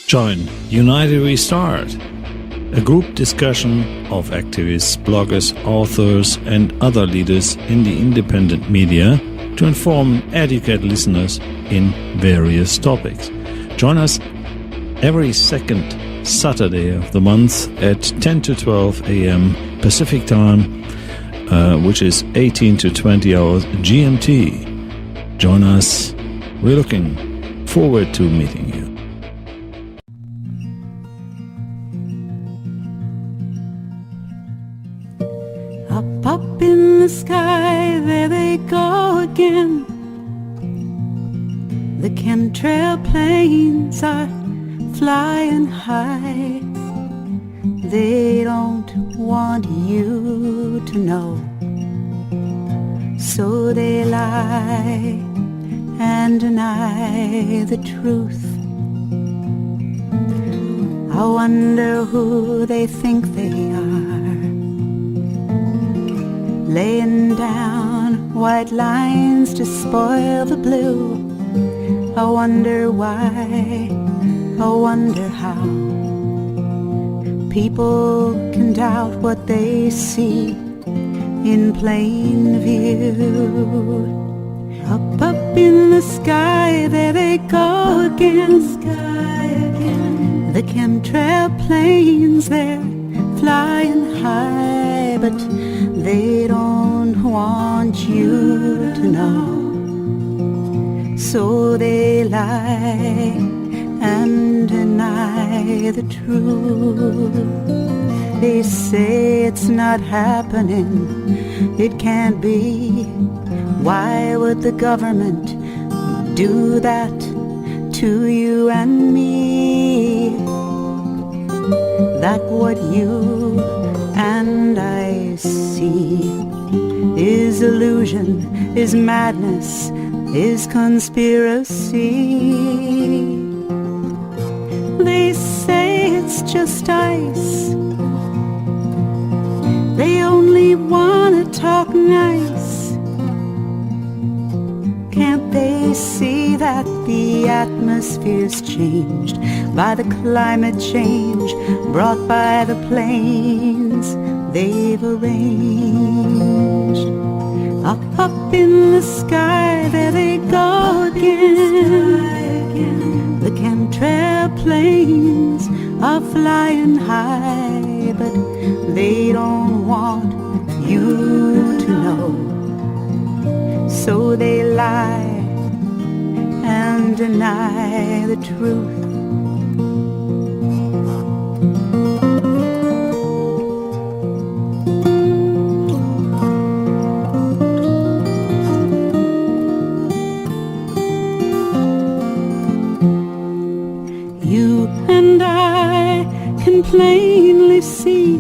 Join UnitedWeStart, a group discussion of activists, bloggers, authors, and other leaders in the independent media to inform and educate listeners in various topics. Join us every second Saturday of the month at 10 to 12 a.m. Pacific time, which is 18 to 20 hours GMT. Join us. We're looking forward to meeting you. Up in the sky, there they go again. The chemtrail planes are flying high. They don't want you to know, so they lie and deny the truth. I wonder who they think they are, laying down white lines to spoil the blue. I wonder why, I wonder how people can doubt what they see in plain view. Up in the sky, there they go again. The chemtrail planes, they're flying high, but they don't want you to know, so they lie and deny the truth. They say it's not happening, it can't be. Why would the government do that to you and me? That what you and I see is illusion, is madness, is conspiracy. They say it's just ice, they only wanna talk nice. Can't they see that the atmosphere's changed by the climate change brought by the planes they've arranged? Up in the sky, there they go again. The chemtrail planes are flying high, but they don't want you to know, so they lie and deny the truth. You and I can plainly see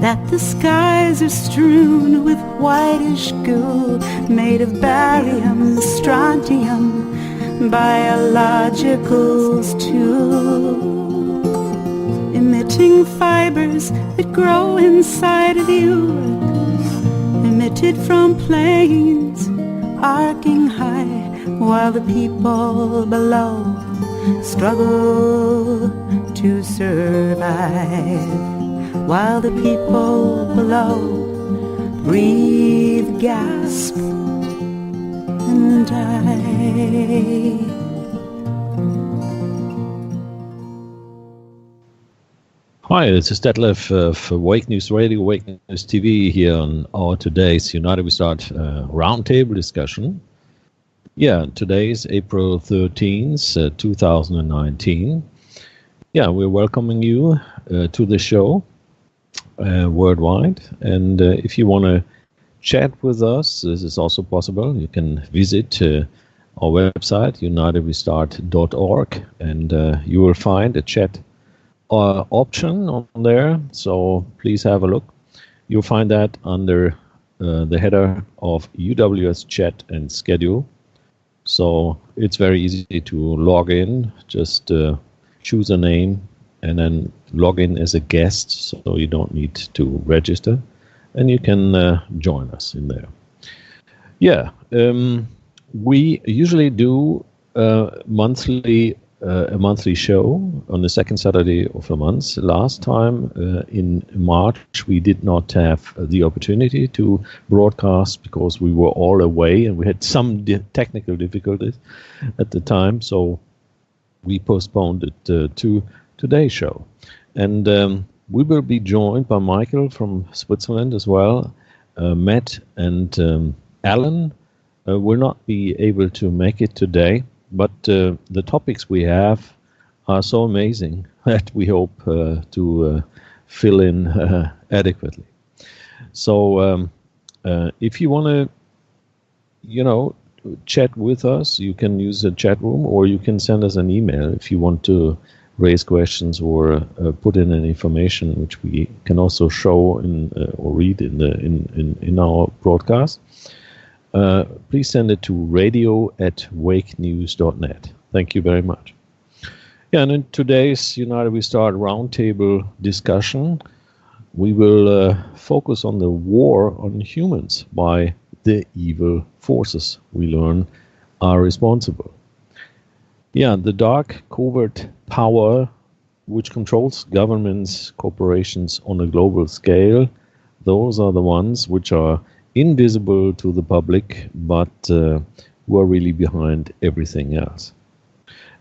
that the skies are strewn with whitish goo made of barium, strontium, biologicals too, emitting fibers that grow inside of you, emitted from planes arcing high, while the people below struggle to survive, while the people below breathe, gasp, and die. Hi, this is Detlev for Wake News Radio, Wake News TV here on our today's UnitedWeStart Roundtable discussion. Yeah, today is April 13th, 2019. Yeah, we're welcoming you to the show worldwide. And if you want to chat with us, this is also possible. You can visit our website, UnitedWeStart.org, and you will find a chat option on there. So please have a look. You'll find that under the header of UWS chat and schedule. So it's very easy to log in. Just choose a name and then log in as a guest, so you don't need to register, and you can join us in there. Yeah, we usually do a monthly show on the second Saturday of the month. Last time in March, we did not have the opportunity to broadcast because we were all away and we had some technical difficulties at the time. So we postponed it to today's show. And we will be joined by Michael from Switzerland as well. Matt and Alan will not be able to make it today. But the topics we have are so amazing that we hope to fill in adequately. So if you want to, chat with us, you can use the chat room, or you can send us an email if you want to raise questions or put in any information, which we can also show or read in our broadcast. Please send it to radio@wakenews.net. Thank you very much. Yeah, and in today's UnitedWeStart Roundtable discussion, we will focus on the war on humans by the evil forces we learn are responsible. Yeah, the dark covert power which controls governments, corporations on a global scale, those are the ones which are invisible to the public, but who are really behind everything else.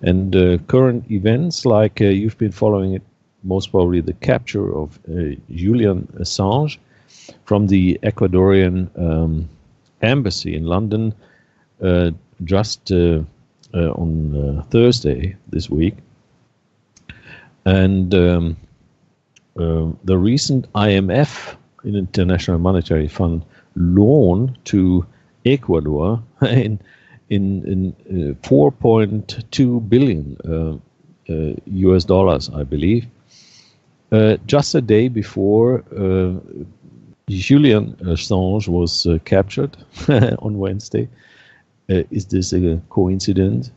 And current events, like you've been following it, most probably the capture of Julian Assange from the Ecuadorian embassy in London just on Thursday this week. And the recent IMF, International Monetary Fund, loan to Ecuador in 4.2 billion US dollars, I believe, just a day before Julian Assange was captured on Wednesday. Is this a coincidence?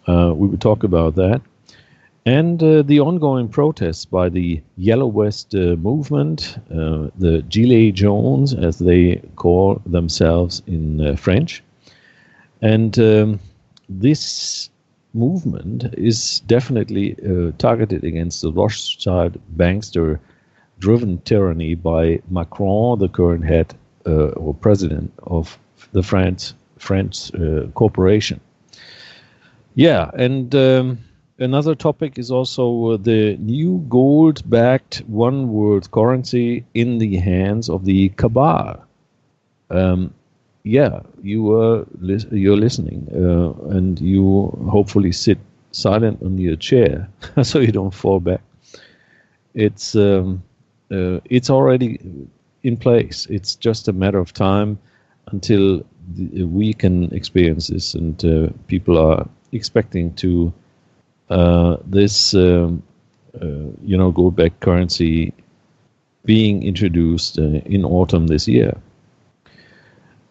We will talk about that. And the ongoing protests by the Yellow Vest movement, the Gilets jaunes, as they call themselves in French. And this movement is definitely targeted against the Rothschild bankster-driven tyranny by Macron, the current head or president of the French corporation. Yeah, and another topic is also the new gold-backed one-world currency in the hands of the cabal. Yeah, you're listening, and you hopefully sit silent on your chair so you don't fall back. It's already in place. It's just a matter of time until we can experience this, and people are expecting to this gold-backed currency being introduced in autumn this year.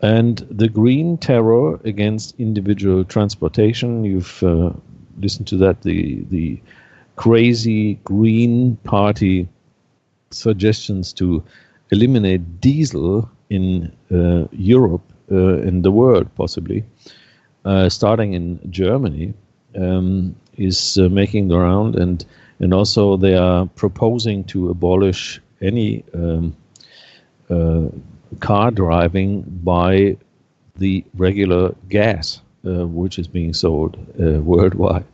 And the green terror against individual transportation, you've listened to that, the crazy Green Party suggestions to eliminate diesel in Europe, in the world possibly, starting in Germany, is making the round, and also they are proposing to abolish any car driving by the regular gas, which is being sold worldwide.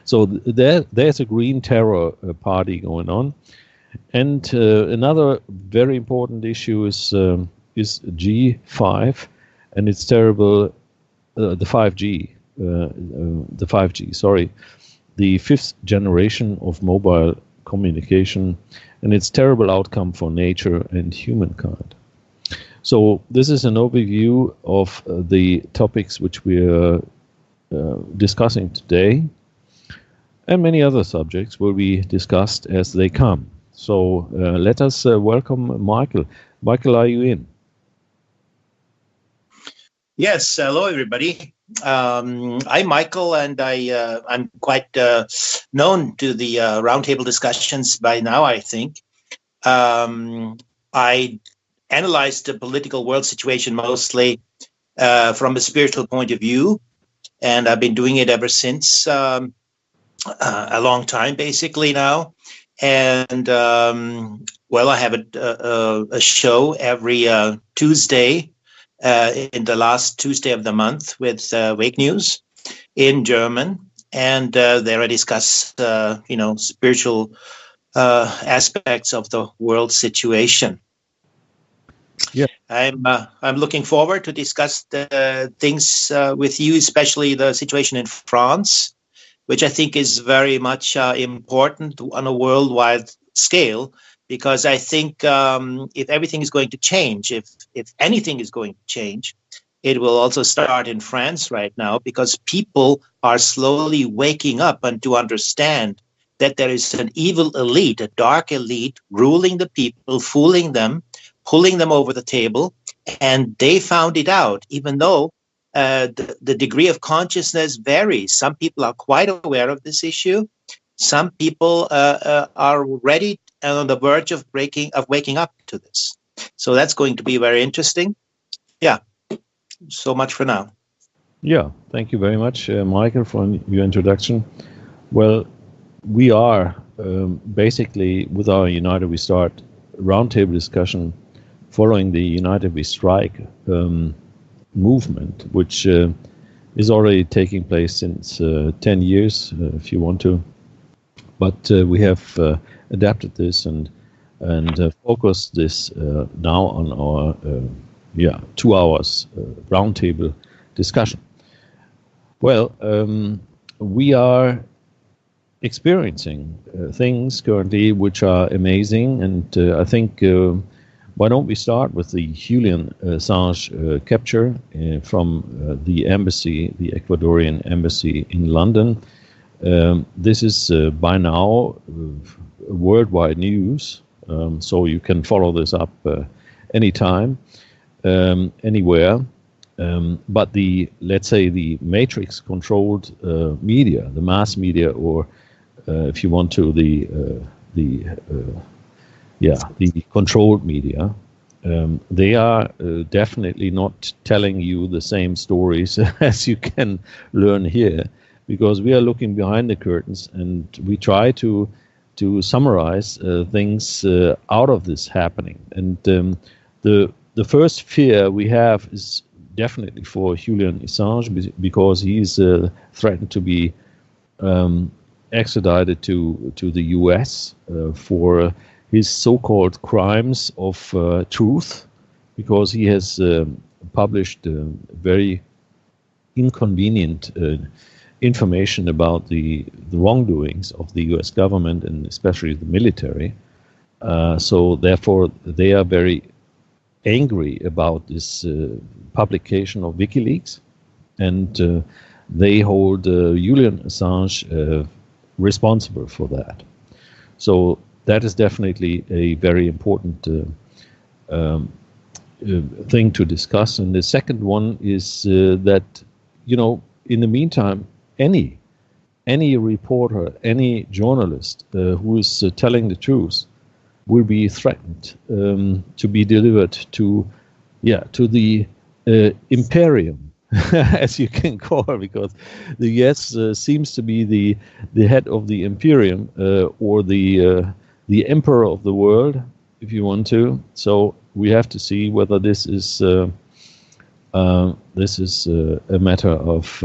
So there's a green terror party going on. And another very important issue is G5, and it's terrible, the 5G, the fifth generation of mobile communication, and its terrible outcome for nature and humankind. So this is an overview of the topics which we are discussing today, and many other subjects will be discussed as they come. So let us welcome Michael. Michael, are you in? Yes, hello everybody. I'm Michael, and I'm quite known to the roundtable discussions by now, I think. I analyzed the political world situation mostly from a spiritual point of view, and I've been doing it ever since, a long time basically now. And well, I have a show every Tuesday, in the last Tuesday of the month, with Wake News in German, and there I discuss spiritual aspects of the world situation. Yeah, I'm looking forward to discuss the things with you, especially the situation in France, which I think is very much important on a worldwide scale, because I think if everything is going to change, if anything is going to change, it will also start in France right now, because people are slowly waking up and to understand that there is an evil elite, a dark elite, ruling the people, fooling them, pulling them over the table, and they found it out, even though the degree of consciousness varies. Some people are quite aware of this issue. Some people are ready and on the verge of waking up to this. So that's going to be very interesting. Yeah. So much for now. yeah. Thank you very much, Michael, for your introduction. Well, we are basically, with our United We Start roundtable discussion, following the United We Strike movement, which is already taking place since 10 years, if you want to. But we have adapted this and focused this now on our 2 hours roundtable discussion. Well, we are experiencing things currently which are amazing, and I think why don't we start with the Julian Assange capture from the embassy, the Ecuadorian embassy in London. This is by now worldwide news, so you can follow this up anytime, anywhere. But let's say the matrix-controlled media, the mass media, or if you want to, the controlled media, they are definitely not telling you the same stories as you can learn here, because we are looking behind the curtains and we try to summarize things out of this happening. And the first fear we have is definitely for Julian Assange, because he's threatened to be extradited to the US for his so-called crimes of truth, because he has published very inconvenient information about the wrongdoings of the US government and especially the military. So therefore they are very angry about this publication of WikiLeaks, and they hold Julian Assange responsible for that. So that is definitely a very important thing to discuss. And the second one is that, in the meantime, any reporter, any journalist who is telling the truth will be threatened to be delivered to the imperium, as you can call it, because the US seems to be the head of the imperium, or the emperor of the world, if you want to. So we have to see whether this is a matter of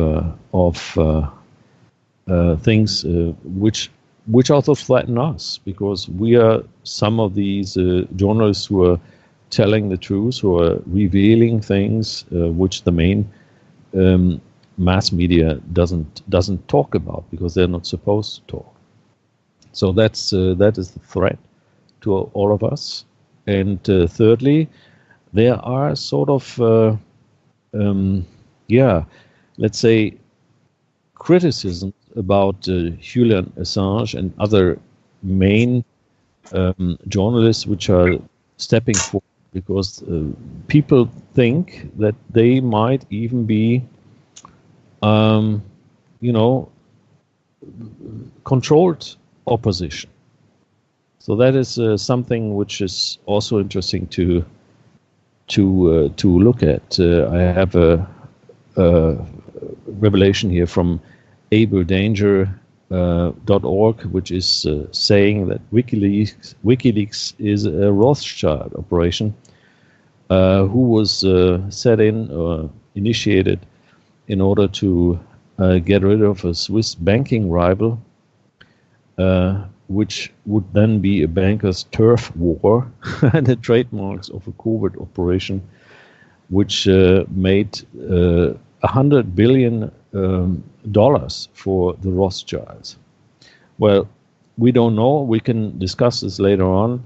things which also threaten us, because we are some of these journalists who are telling the truth, who are revealing things which the main mass media doesn't talk about, because they're not supposed to talk. So that is the threat to all of us. And thirdly, there are sort of let's say criticism about Julian Assange and other main journalists which are stepping forward because people think that they might even be, controlled opposition. So that is something which is also interesting to look at. I have a revelation here from abledanger.org, which is saying that WikiLeaks is a Rothschild operation who was initiated in order to get rid of a Swiss banking rival, which would then be a banker's turf war and the trademarks of a covert operation, which made $100 billion for the Rothschilds. Well, we don't know. We can discuss this later on.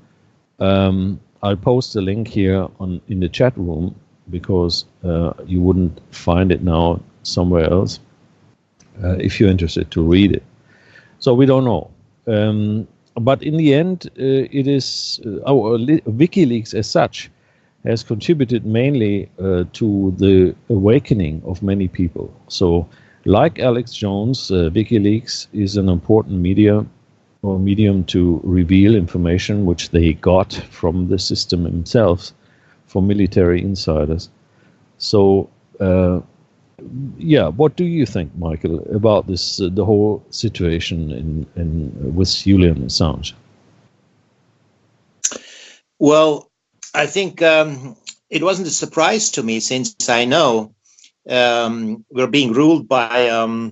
I'll post a link here in the chat room because you wouldn't find it now somewhere else if you're interested to read it. So we don't know. But in the end, it is WikiLeaks as such has contributed mainly to the awakening of many people. So, like Alex Jones, WikiLeaks is an important medium to reveal information which they got from the system themselves, from military insiders. So, what do you think, Michael, about this the whole situation with Julian Assange? Well, I think it wasn't a surprise to me, since I know we're being ruled by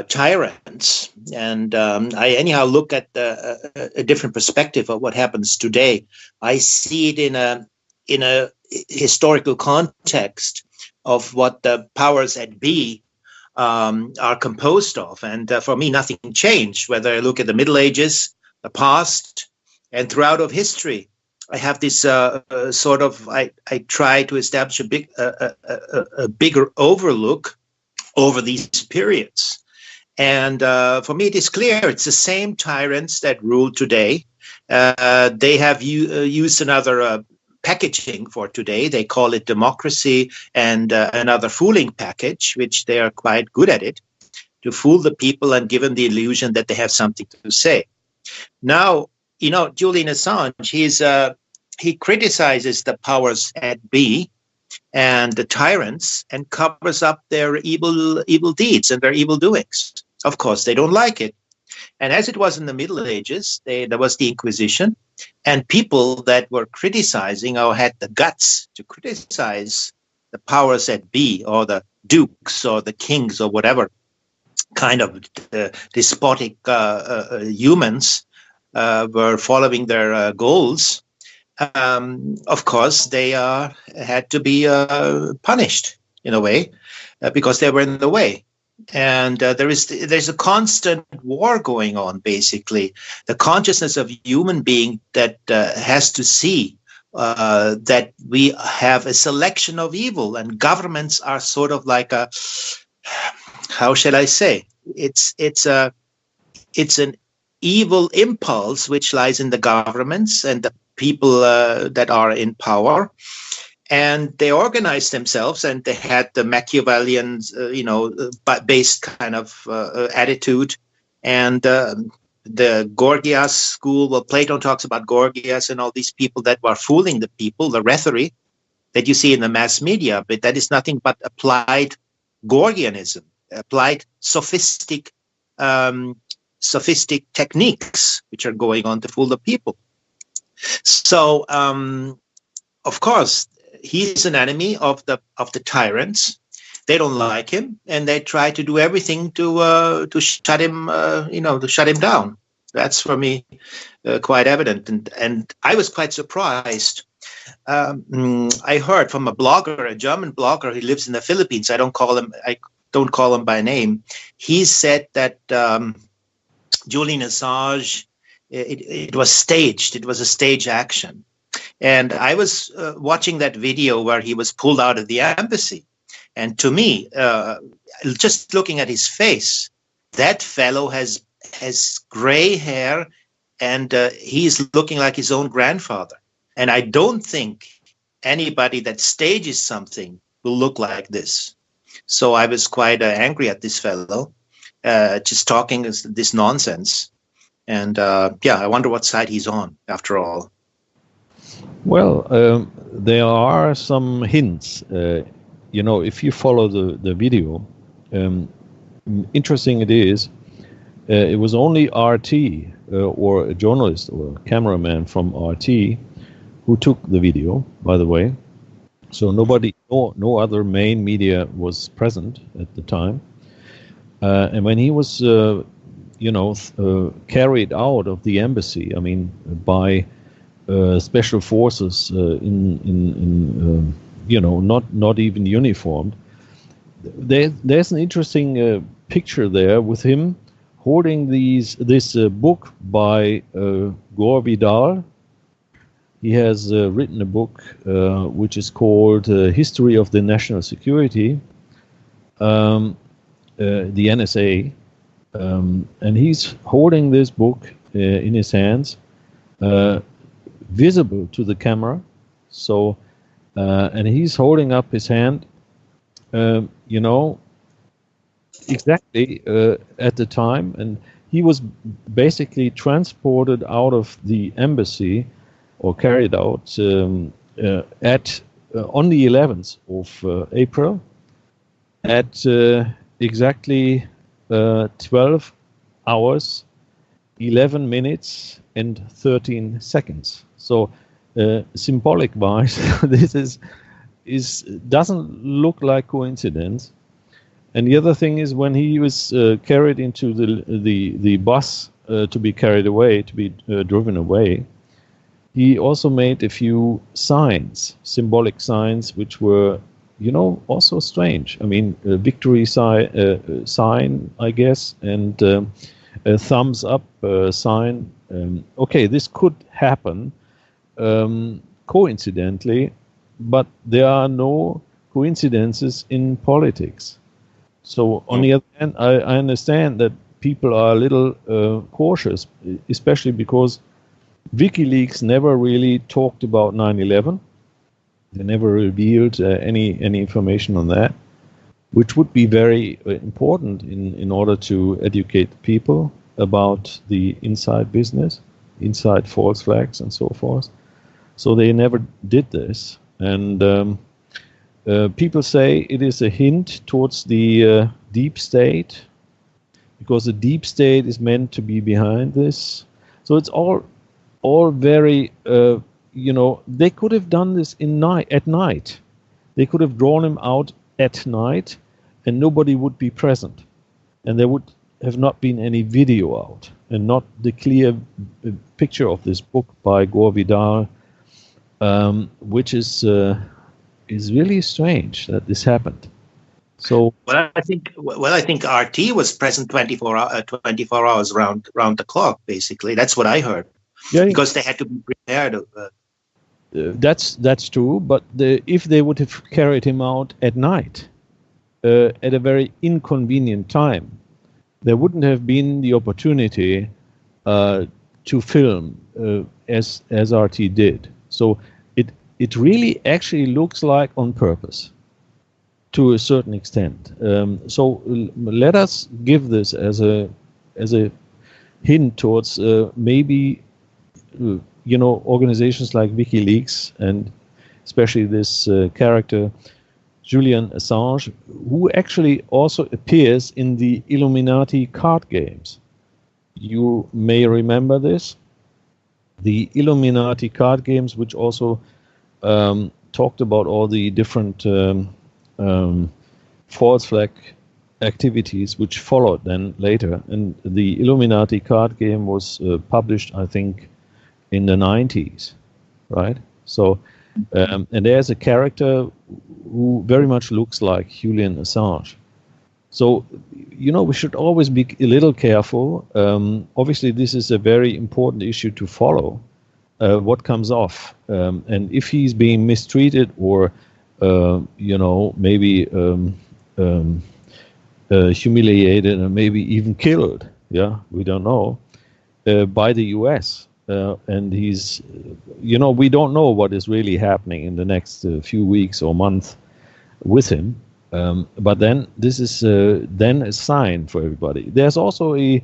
tyrants, and I anyhow look at a different perspective of what happens today. I see it in a historical context of what the powers that be are composed of, and for me, nothing changed. Whether I look at the Middle Ages, the past, and throughout of history, I have this sort of. I try to establish a bigger overlook over these periods, and for me, it is clear it's the same tyrants that rule today. They have used another packaging for today. They call it democracy, and another fooling package, which they are quite good at it, to fool the people and give them the illusion that they have something to say. Now, Julian Assange, he criticizes the powers that be and the tyrants and covers up their evil deeds and their evil doings. Of course, they don't like it. And as it was in the Middle Ages, there was the Inquisition, and people that were criticizing or had the guts to criticize the powers that be, or the dukes or the kings or whatever kind of despotic humans were following their goals. Of course, they had to be punished in a way because they were in the way. And there's a constant war going on, basically. The consciousness of human being that has to see that we have a selection of evil, and governments are sort of like a, how shall I say? It's an evil impulse which lies in the governments and the people that are in power. And they organized themselves, and they had the Machiavellian, based kind of attitude. And the Gorgias school, well, Plato talks about Gorgias and all these people that were fooling the people, the rhetoric that you see in the mass media, but that is nothing but applied Gorgianism, applied sophistic techniques which are going on to fool the people. So, of course, he's an enemy of the tyrants. They don't like him, and they try to do everything to shut him, to shut him down. That's for me quite evident, and I was quite surprised. I heard from a blogger, a German blogger. He lives in the Philippines. I don't call him by name. He said that Julian Assange, it was staged. It was a stage action. And I was watching that video where he was pulled out of the embassy. And to me, just looking at his face, that fellow has gray hair, and he's looking like his own grandfather. And I don't think anybody that stages something will look like this. So I was quite angry at this fellow, just talking this nonsense. And I wonder what side he's on after all. Well, there are some hints. If you follow the video, interesting it is. It was only RT or a journalist or a cameraman from RT who took the video, by the way. So no other main media was present at the time. And when he was, carried out of the embassy, I mean, by special forces not even uniformed, there's an interesting picture there with him holding this book by Gore Vidal. He has written a book which is called History of the National Security, the NSA, and he's holding this book in his hands, visible to the camera. So, and he's holding up his hand, exactly at the time, and he was basically transported out of the embassy or carried out on the 11th of April at exactly 12 hours, 11 minutes and 13 seconds. So symbolic-wise, this doesn't look like coincidence. And the other thing is, when he was carried into the bus to be carried away, to be driven away, he also made a few signs, symbolic signs, which were, also strange. I mean, a victory sign, I guess, and a thumbs up sign. Okay, this could happen coincidentally, but there are no coincidences in politics. So on the other hand, I understand that people are a little cautious, especially because WikiLeaks never really talked about 9/11. They never revealed any information on that, which would be very important in order to educate people about the inside business, inside false flags and so forth. So they never did this. And people say it is a hint towards the deep state, because the deep state is meant to be behind this. So it's all very, they could have done this at night. They could have drawn him out at night and nobody would be present. And there would have not been any video out and not the clear picture of this book by Gore Vidal, which is really strange that this happened. So I think RT was present 24 hours round the clock. Basically, that's what I heard. Yeah, because they had to be prepared. That's true. But if they would have carried him out at night, at a very inconvenient time, there wouldn't have been the opportunity to film as RT did. So it really actually looks like on purpose, to a certain extent. So let us give this as a hint towards maybe organizations like WikiLeaks, and especially this character Julian Assange, who actually also appears in the Illuminati card games. You may remember this. The Illuminati card games, which also talked about all the different false flag activities which followed then later. And the Illuminati card game was published, I think, in the 90s, right? So, and there's a character who very much looks like Julian Assange. So, we should always be a little careful. Obviously, this is a very important issue to follow. What comes off, and if he's being mistreated or maybe humiliated and maybe even killed, we don't know, by the US, and he's, we don't know what is really happening in the next few weeks or month with him. But then this is then a sign for everybody. There's also an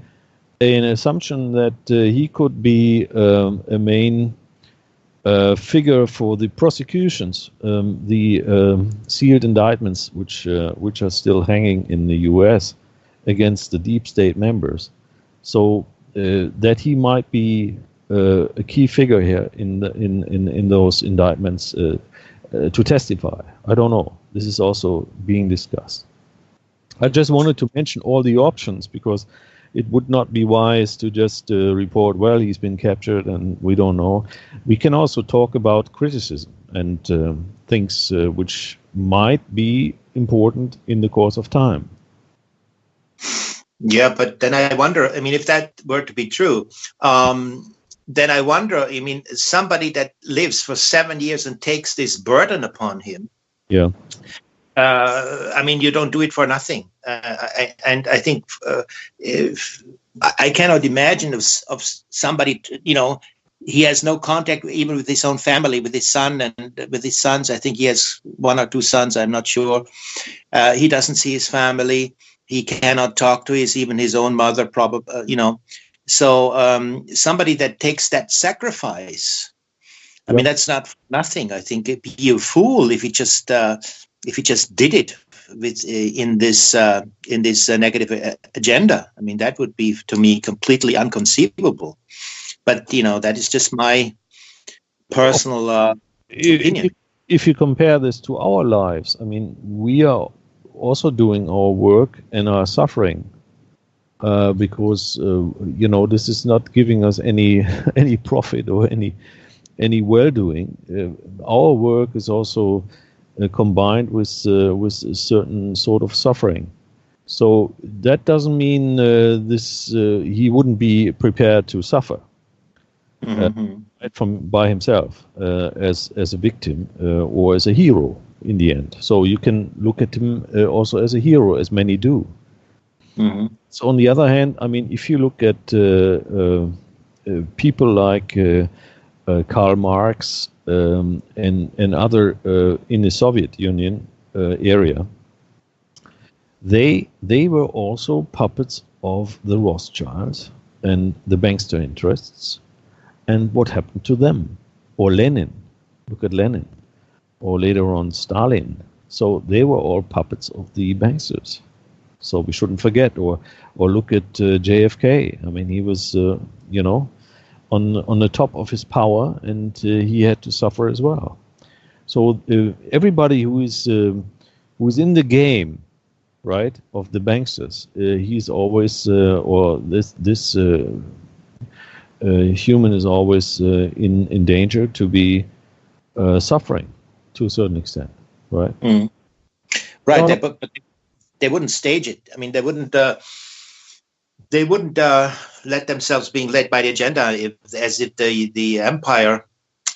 assumption that he could be a main figure for the prosecutions, the sealed indictments, which are still hanging in the U.S. against the deep state members. So that he might be a key figure here in those indictments to testify. I don't know. This is also being discussed. I just wanted to mention all the options because it would not be wise to just report, well, he's been captured and we don't know. We can also talk about criticism and things which might be important in the course of time. Yeah, but then I wonder, if that were to be true, then I wonder, somebody that lives for 7 years and takes this burden upon him. Yeah. You don't do it for nothing. And I think I cannot imagine of somebody, he has no contact even with his own family, with his son and with his sons. I think he has 1 or 2 sons. I'm not sure. He doesn't see his family. He cannot talk to even his own mother, probably, So somebody that takes that sacrifice, that's not nothing. I think it'd be a fool if he just did it with in this negative agenda. That would be, to me, completely inconceivable. But that is just my personal opinion. If you compare this to our lives, we are also doing our work and are suffering because this is not giving us any profit or any well-doing. Our work is also combined with a certain sort of suffering. So that doesn't mean he wouldn't be prepared to suffer by himself as a victim or as a hero in the end. So you can look at him also as a hero, as many do. Mm-hmm. So on the other hand, if you look at people like Karl Marx and other in the Soviet Union area, they were also puppets of the Rothschilds and the bankster interests. And what happened to them? Or Lenin. Look at Lenin. Or later on Stalin. So they were all puppets of the banksters. So we shouldn't forget. Or look at JFK. He was, on the top of his power, and he had to suffer as well. So everybody who is in the game, right, of the banksters, he's always this human is always in danger to be suffering to a certain extent, right? Mm. Right, but they wouldn't stage it. They wouldn't let themselves being led by the agenda as if the empire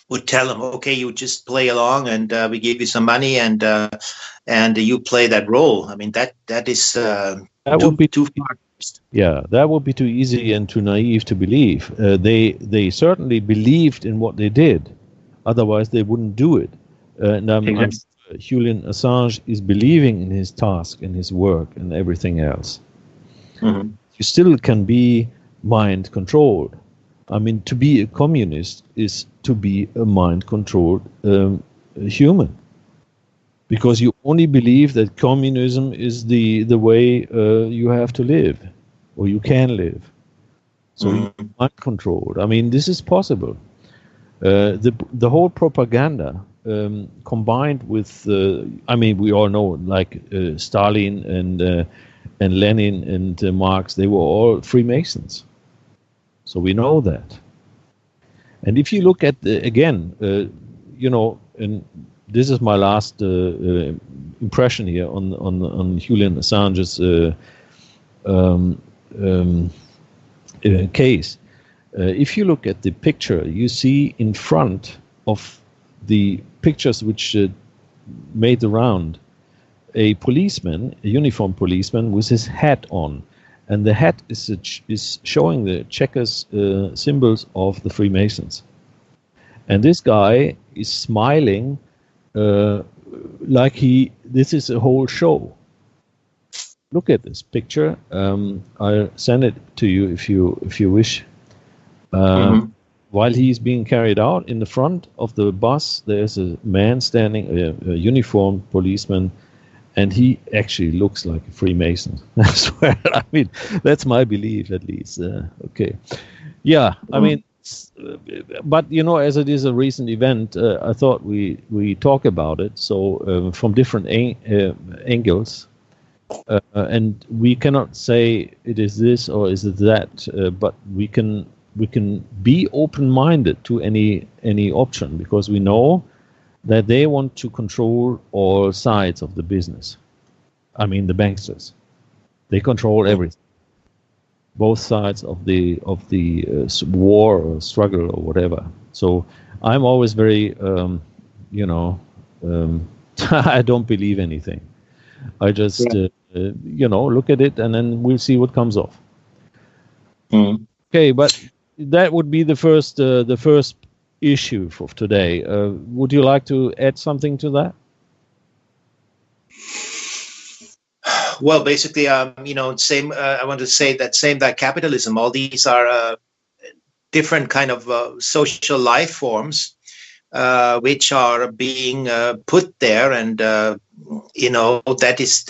would tell them, okay, you just play along and we give you some money and you play that role. That is that would be too far. Yeah, that would be too easy and too naive to believe. They certainly believed in what they did, otherwise they wouldn't do it. Julian Assange is believing in his task and his work and everything else. Mm-hmm. You still can be mind controlled. To be a communist is to be a mind controlled human, because you only believe that communism is the way you have to live, or you can live. So you're mind controlled. This is possible. The whole propaganda combined with, we all know, like Stalin and Lenin and Marx, they were all Freemasons. So we know that. And if you look at, again, and this is my last impression here on Julian Assange's case. If you look at the picture, you see in front of the pictures which made the round, a policeman, a uniformed policeman with his hat on. and the hat is showing the checkers symbols of the Freemasons. And this guy is smiling like this is a whole show. Look at this picture. I'll send it to you if you wish. While he's being carried out, in the front of the bus, there's a man standing, a uniformed policeman, and he actually looks like a Freemason. I swear. I mean, that's my belief, at least. Okay. Yeah, I mean, but as it is a recent event, I thought we talk about it. So from different angles, and we cannot say it is this or is it that, but we can be open-minded to any option, because we know that they want to control all sides of the business. I mean, the banksters, they control everything, both sides of the war or struggle or whatever. So I'm always very, I don't believe anything. I just, look at it and then we'll see what comes off. Okay, but that would be the first issue for today. Would you like to add something to that? Well, basically, same. I want to say that capitalism, all these are different kind of social life forms, which are being put there, and that is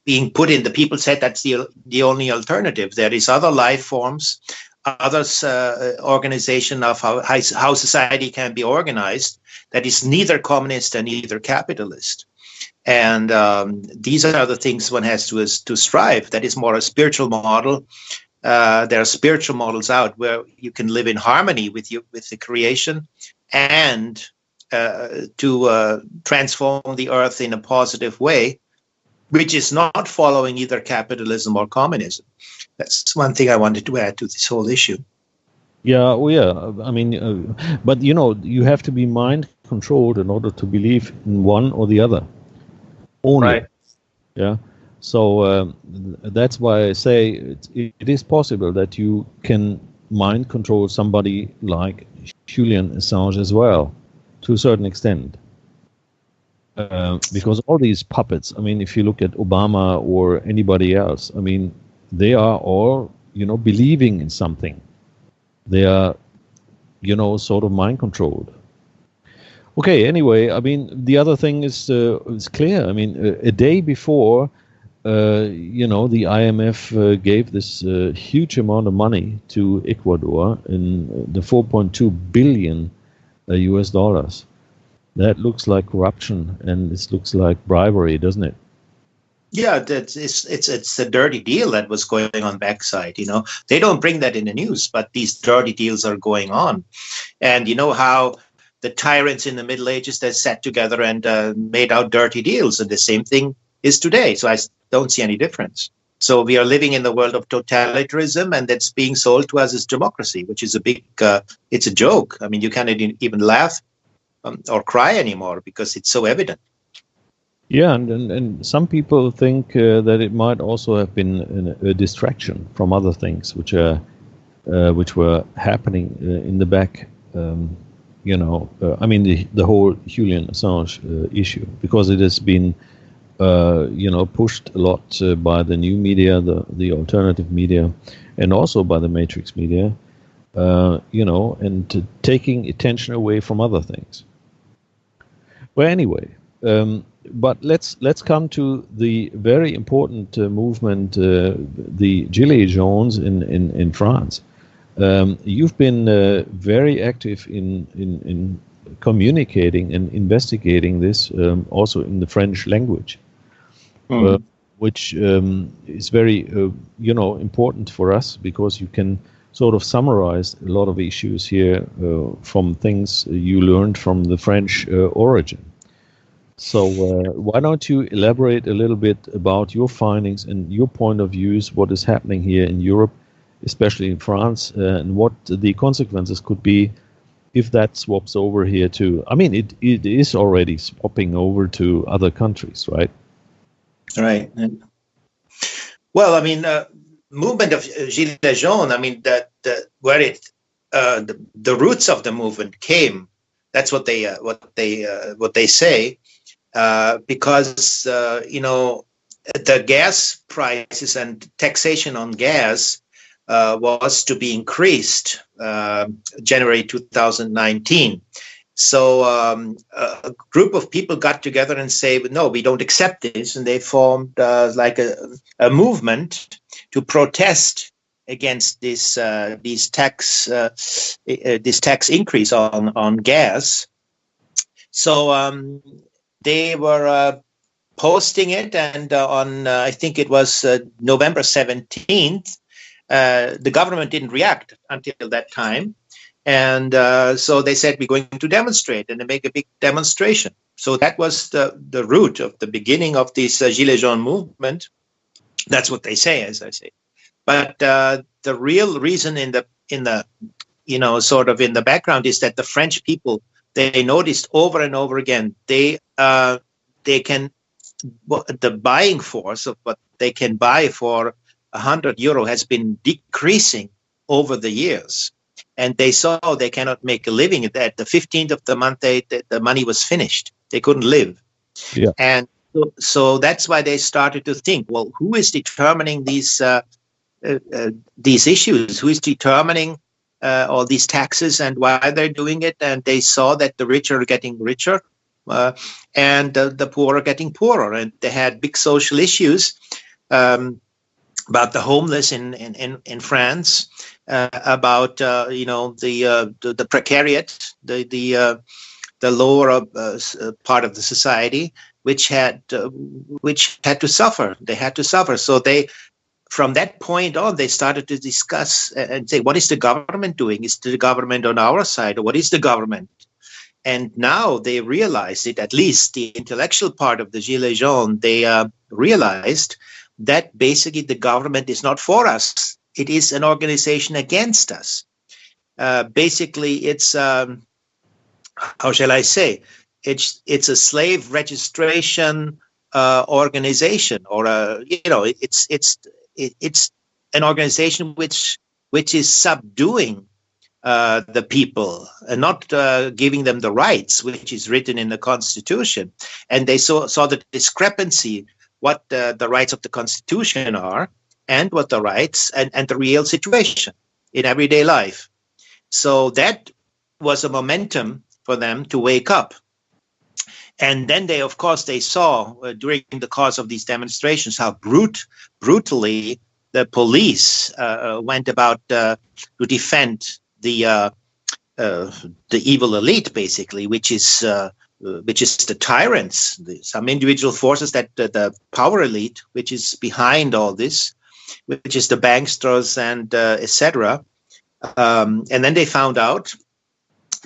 being put in the people's head. That's the only alternative. There is other life forms, others organization of how society can be organized that is neither communist and neither capitalist. And these are the things one has to strive. That is more a spiritual model. There are spiritual models out where you can live in harmony with the creation, and to transform the earth in a positive way, which is not following either capitalism or communism. That's one thing I wanted to add to this whole issue. Yeah, well, yeah. I mean, but you have to be mind controlled in order to believe in one or the other. Only. Right. Yeah. So that's why I say it is possible that you can mind control somebody like Julian Assange as well, to a certain extent. Because all these puppets, I mean, if you look at Obama or anybody else, I mean, they are all, believing in something. They are, sort of mind controlled. Okay, anyway, I mean, the other thing is clear. I mean, a day before, the IMF gave this huge amount of money to Ecuador in the 4.2 billion US dollars. That looks like corruption, and this looks like bribery, doesn't it? Yeah, it's a dirty deal that was going on backside. They don't bring that in the news, but these dirty deals are going on. And you know how the tyrants in the Middle Ages, they sat together and made out dirty deals, and the same thing is today. So I don't see any difference. So we are living in the world of totalitarianism, and that's being sold to us as democracy, which is it's a joke. I mean, you can't even laugh or cry anymore because it's so evident. Yeah, and some people think that it might also have been a distraction from other things which were happening in the back. I mean, the whole Julian Assange issue, because it has been, pushed a lot by the new media, the alternative media, and also by the matrix media, and taking attention away from other things. Well, anyway, but let's come to the very important movement, the Gilets jaunes in France. You've been very active in communicating and investigating this, also in the French language, which is very important for us, because you can sort of summarize a lot of issues here from things you learned from the French origin. So why don't you elaborate a little bit about your findings and your point of views, what is happening here in Europe, especially in France, and what the consequences could be if that swaps over here too. I mean, it is already swapping over to other countries, right? Right. Well, I mean, movement of Gilets jaunes, I mean, where the roots of the movement came. That's what they say, because the gas prices and taxation on gas was to be increased January 2019. So a group of people got together and say, no, we don't accept this, and they formed like a movement to protest against this tax increase on gas. So they were posting it, and on I think it was November 17th, the government didn't react until that time, and so they said, we're going to demonstrate, and they make a big demonstration. So that was the root of the beginning of this Gilets jaunes movement. That's what they say, as I say. But the real reason in the sort of in the background is that the French people, they noticed over and over again, the buying force of what they can buy for €100 has been decreasing over the years, and they saw they cannot make a living. At the 15th of the month, the money was finished. They couldn't live, and so that's why they started to think, well, who is determining these issues? Who is determining all these taxes and why they're doing it? And they saw that the rich are getting richer, and the poor are getting poorer. And they had big social issues about the homeless in France, about the precariat, the lower part of the society, which had to suffer. They had to suffer. So from that point on, they started to discuss and say, what is the government doing? Is the government on our side, or what is the government? And now they realized it, at least the intellectual part of the Gilets jaunes, they realized that basically the government is not for us. It is an organization against us. Basically, it's, how shall I say, it's a slave registration organization, or it's an organization which is subduing the people and not giving them the rights, which is written in the Constitution. And they saw the discrepancy, what the rights of the Constitution are and what the rights and the real situation in everyday life. So that was a momentum for them to wake up. And then they saw during the course of these demonstrations how brutally the police went about to defend the evil elite, basically, which is the tyrants, some individual forces, that the power elite, which is behind all this, which is the banksters and etc. And then they found out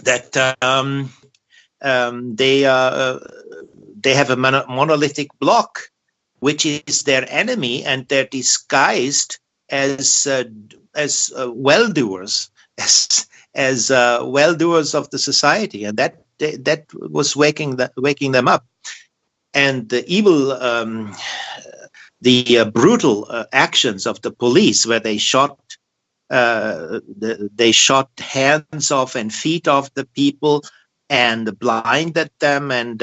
that they have a monolithic bloc, which is their enemy, and they're disguised as well-doers, as well-doers of the society, and that was waking them up. And the evil, the brutal actions of the police, where they shot hands off and feet off the people, and blinded them, and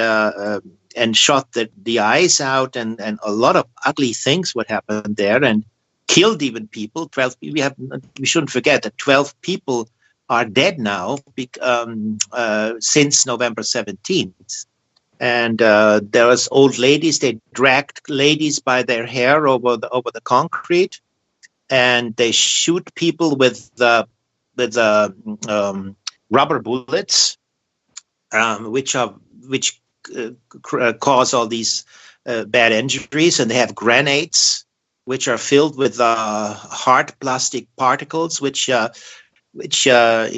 shot the eyes out, and a lot of ugly things would happen there, and killed even people. 12. We shouldn't forget that 12 people are dead now since November 17th. And there was old ladies. They dragged ladies by their hair over the concrete, and they shoot people with rubber bullets, which cause all these bad injuries. And they have grenades, which are filled with hard plastic particles, which with tear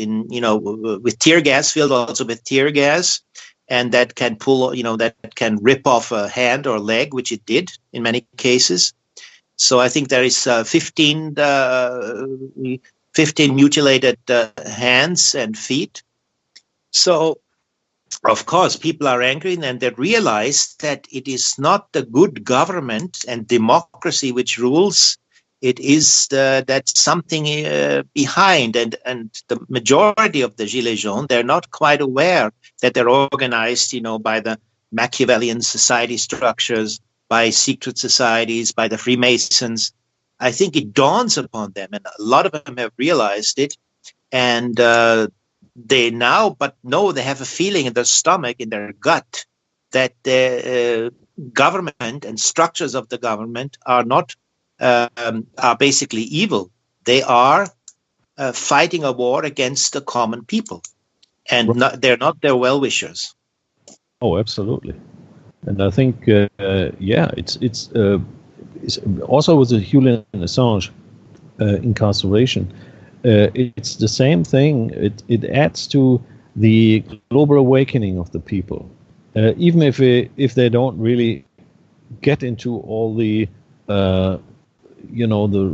gas, filled also with tear gas, and that can that can rip off a hand or leg, which it did in many cases. So I think there is 15 mutilated hands and feet. So, of course, people are angry, and they realize that it is not the good government and democracy which rules it is that something behind, and the majority of the Gilets jaunes, they're not quite aware that they're organized, by the Machiavellian society structures, by secret societies, by the Freemasons. I think it dawns upon them, and a lot of them have realized it, and they have a feeling in their stomach, in their gut, that the government and structures of the government are basically evil. They are fighting a war against the common people, and they're not their well-wishers. Oh, absolutely. And I think, it's also with the Julian Assange incarceration. It's the same thing. It adds to the global awakening of the people, even if they don't really get into all the the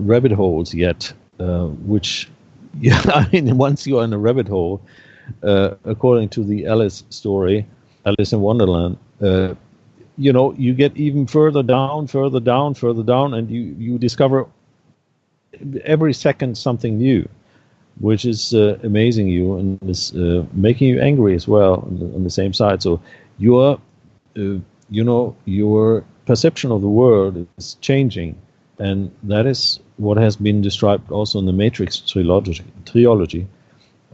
rabbit holes yet. Which, I mean, once you're in a rabbit hole, according to the Alice story, Alice in Wonderland, you get even further down, and you discover every second something new, which is amazing you and is making you angry as well on the same side. So your perception of the world is changing, and that is what has been described also in the Matrix trilogy.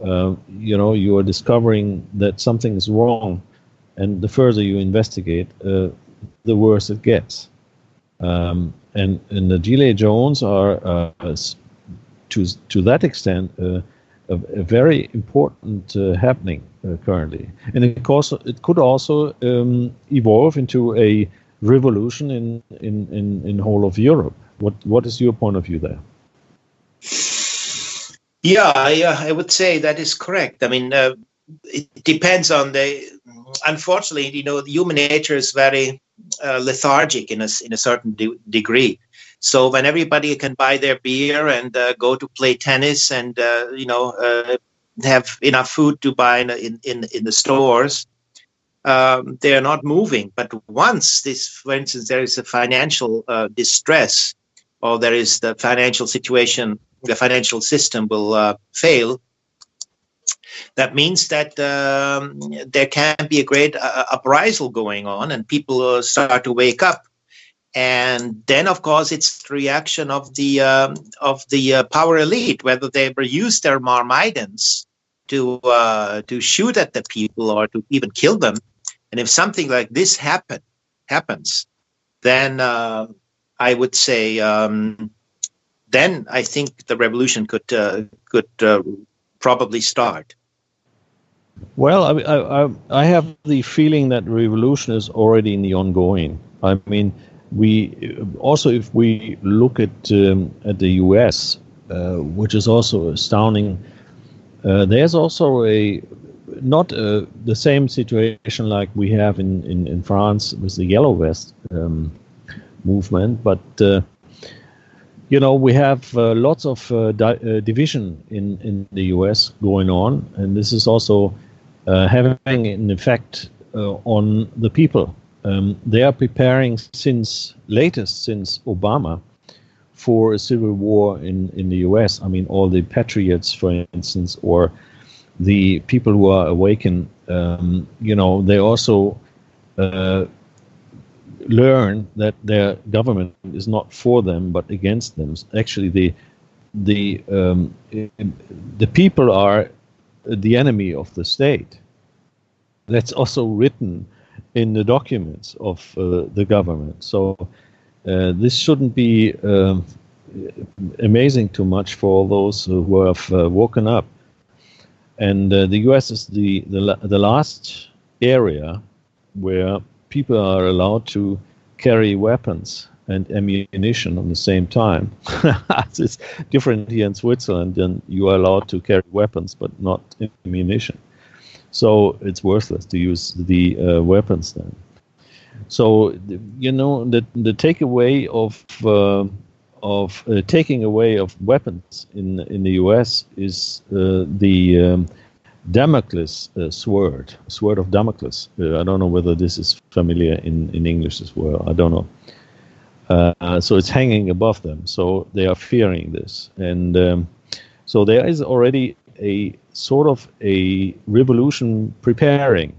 You are discovering that something is wrong, and the further you investigate, the worse it gets. And the Gilets jaunes are, to that extent, a very important happening currently. And it could also evolve into a revolution in whole of Europe. What is your point of view there? Yeah, I would say that is correct. I mean, it depends on unfortunately, human nature is very lethargic in a certain degree. So when everybody can buy their beer and go to play tennis and have enough food to buy in the stores, they are not moving. But once for instance, there is a financial distress, or there is the financial situation, the financial system will fail. That means that there can be a great uprisal going on, and people start to wake up. And then, of course, it's the reaction of the power elite, whether they ever use their myrmidons to shoot at the people or to even kill them. And if something like this happens, then I would say, then I think the revolution could probably start. Well, I have the feeling that revolution is already in the ongoing. I mean, if we look at the U.S., which is also astounding, there's also not the same situation like we have in France with the Yellow Vest movement, but we have lots of division in the U.S. going on, and this is also having an effect on the people. They are preparing since Obama for a civil war in the U.S. I mean, all the patriots, for instance, or the people who are awakened, they also learn that their government is not for them but against them. Actually, the people are the enemy of the state. That's also written in the documents of the government. So this shouldn't be amazing too much for all those who have woken up. And the U.S. is the last area where people are allowed to carry weapons and ammunition on the same time. It's different here in Switzerland, and you are allowed to carry weapons but not ammunition. So it's worthless to use the weapons then. So the takeaway of taking away of weapons in the U.S. is the Damocles sword of Damocles. I don't know whether this is familiar in English as well. I don't know. So it's hanging above them. So they are fearing this. And so there is already a sort of a revolution preparing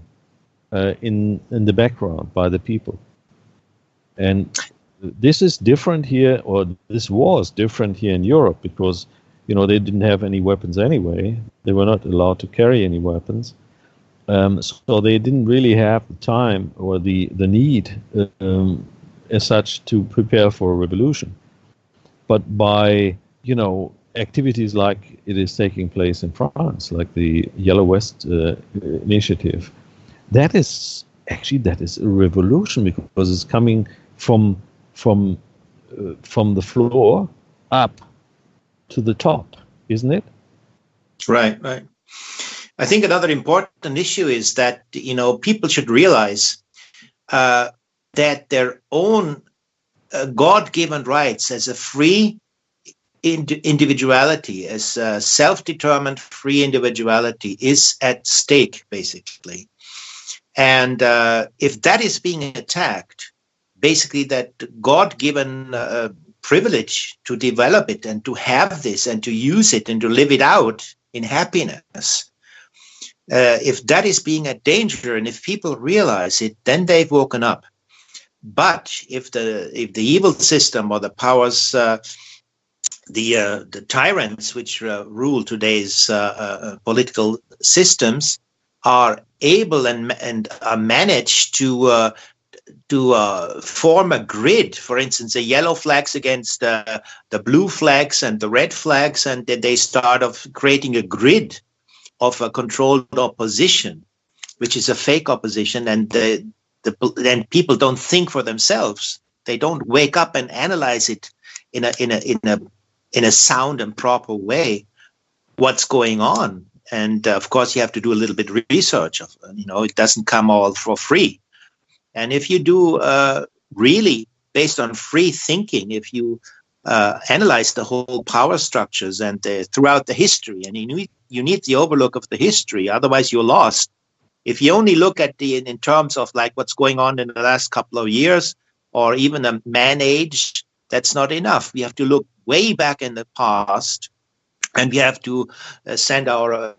in the background by the people. And this is different here, or this was different here in Europe, because, you know, they didn't have any weapons anyway. They were not allowed to carry any weapons. So they didn't really have the time or the need as such to prepare for a revolution. But by, you know, activities like it is taking place in France, like the Yellow Vest initiative, that is a revolution, because it's coming from the floor up to the top, isn't it? Right. I think another important issue is that, you know, people should realize that their own God-given rights as a free individuality, as a self-determined free individuality, is at stake, basically. And if that is being attacked, basically that God-given privilege to develop it and to have this and to use it and to live it out in happiness, if that is being at danger, and if people realize it, then they've woken up. But if the evil system or the powers, the tyrants which rule today's political systems are able and are managed to form a grid, for instance, the yellow flags against the blue flags and the red flags, and they start of creating a grid of a controlled opposition, which is a fake opposition, and then people don't think for themselves. They don't wake up and analyze it in a sound and proper way, what's going on. And of course, you have to do a little bit of research. You know, it doesn't come all for free. And if you do really based on free thinking, if you analyze the whole power structures and throughout the history, and you need the overlook of the history, otherwise you're lost. If you only look at in terms of like what's going on in the last couple of years, or even a man age, that's not enough. We have to look way back in the past, and we have to send our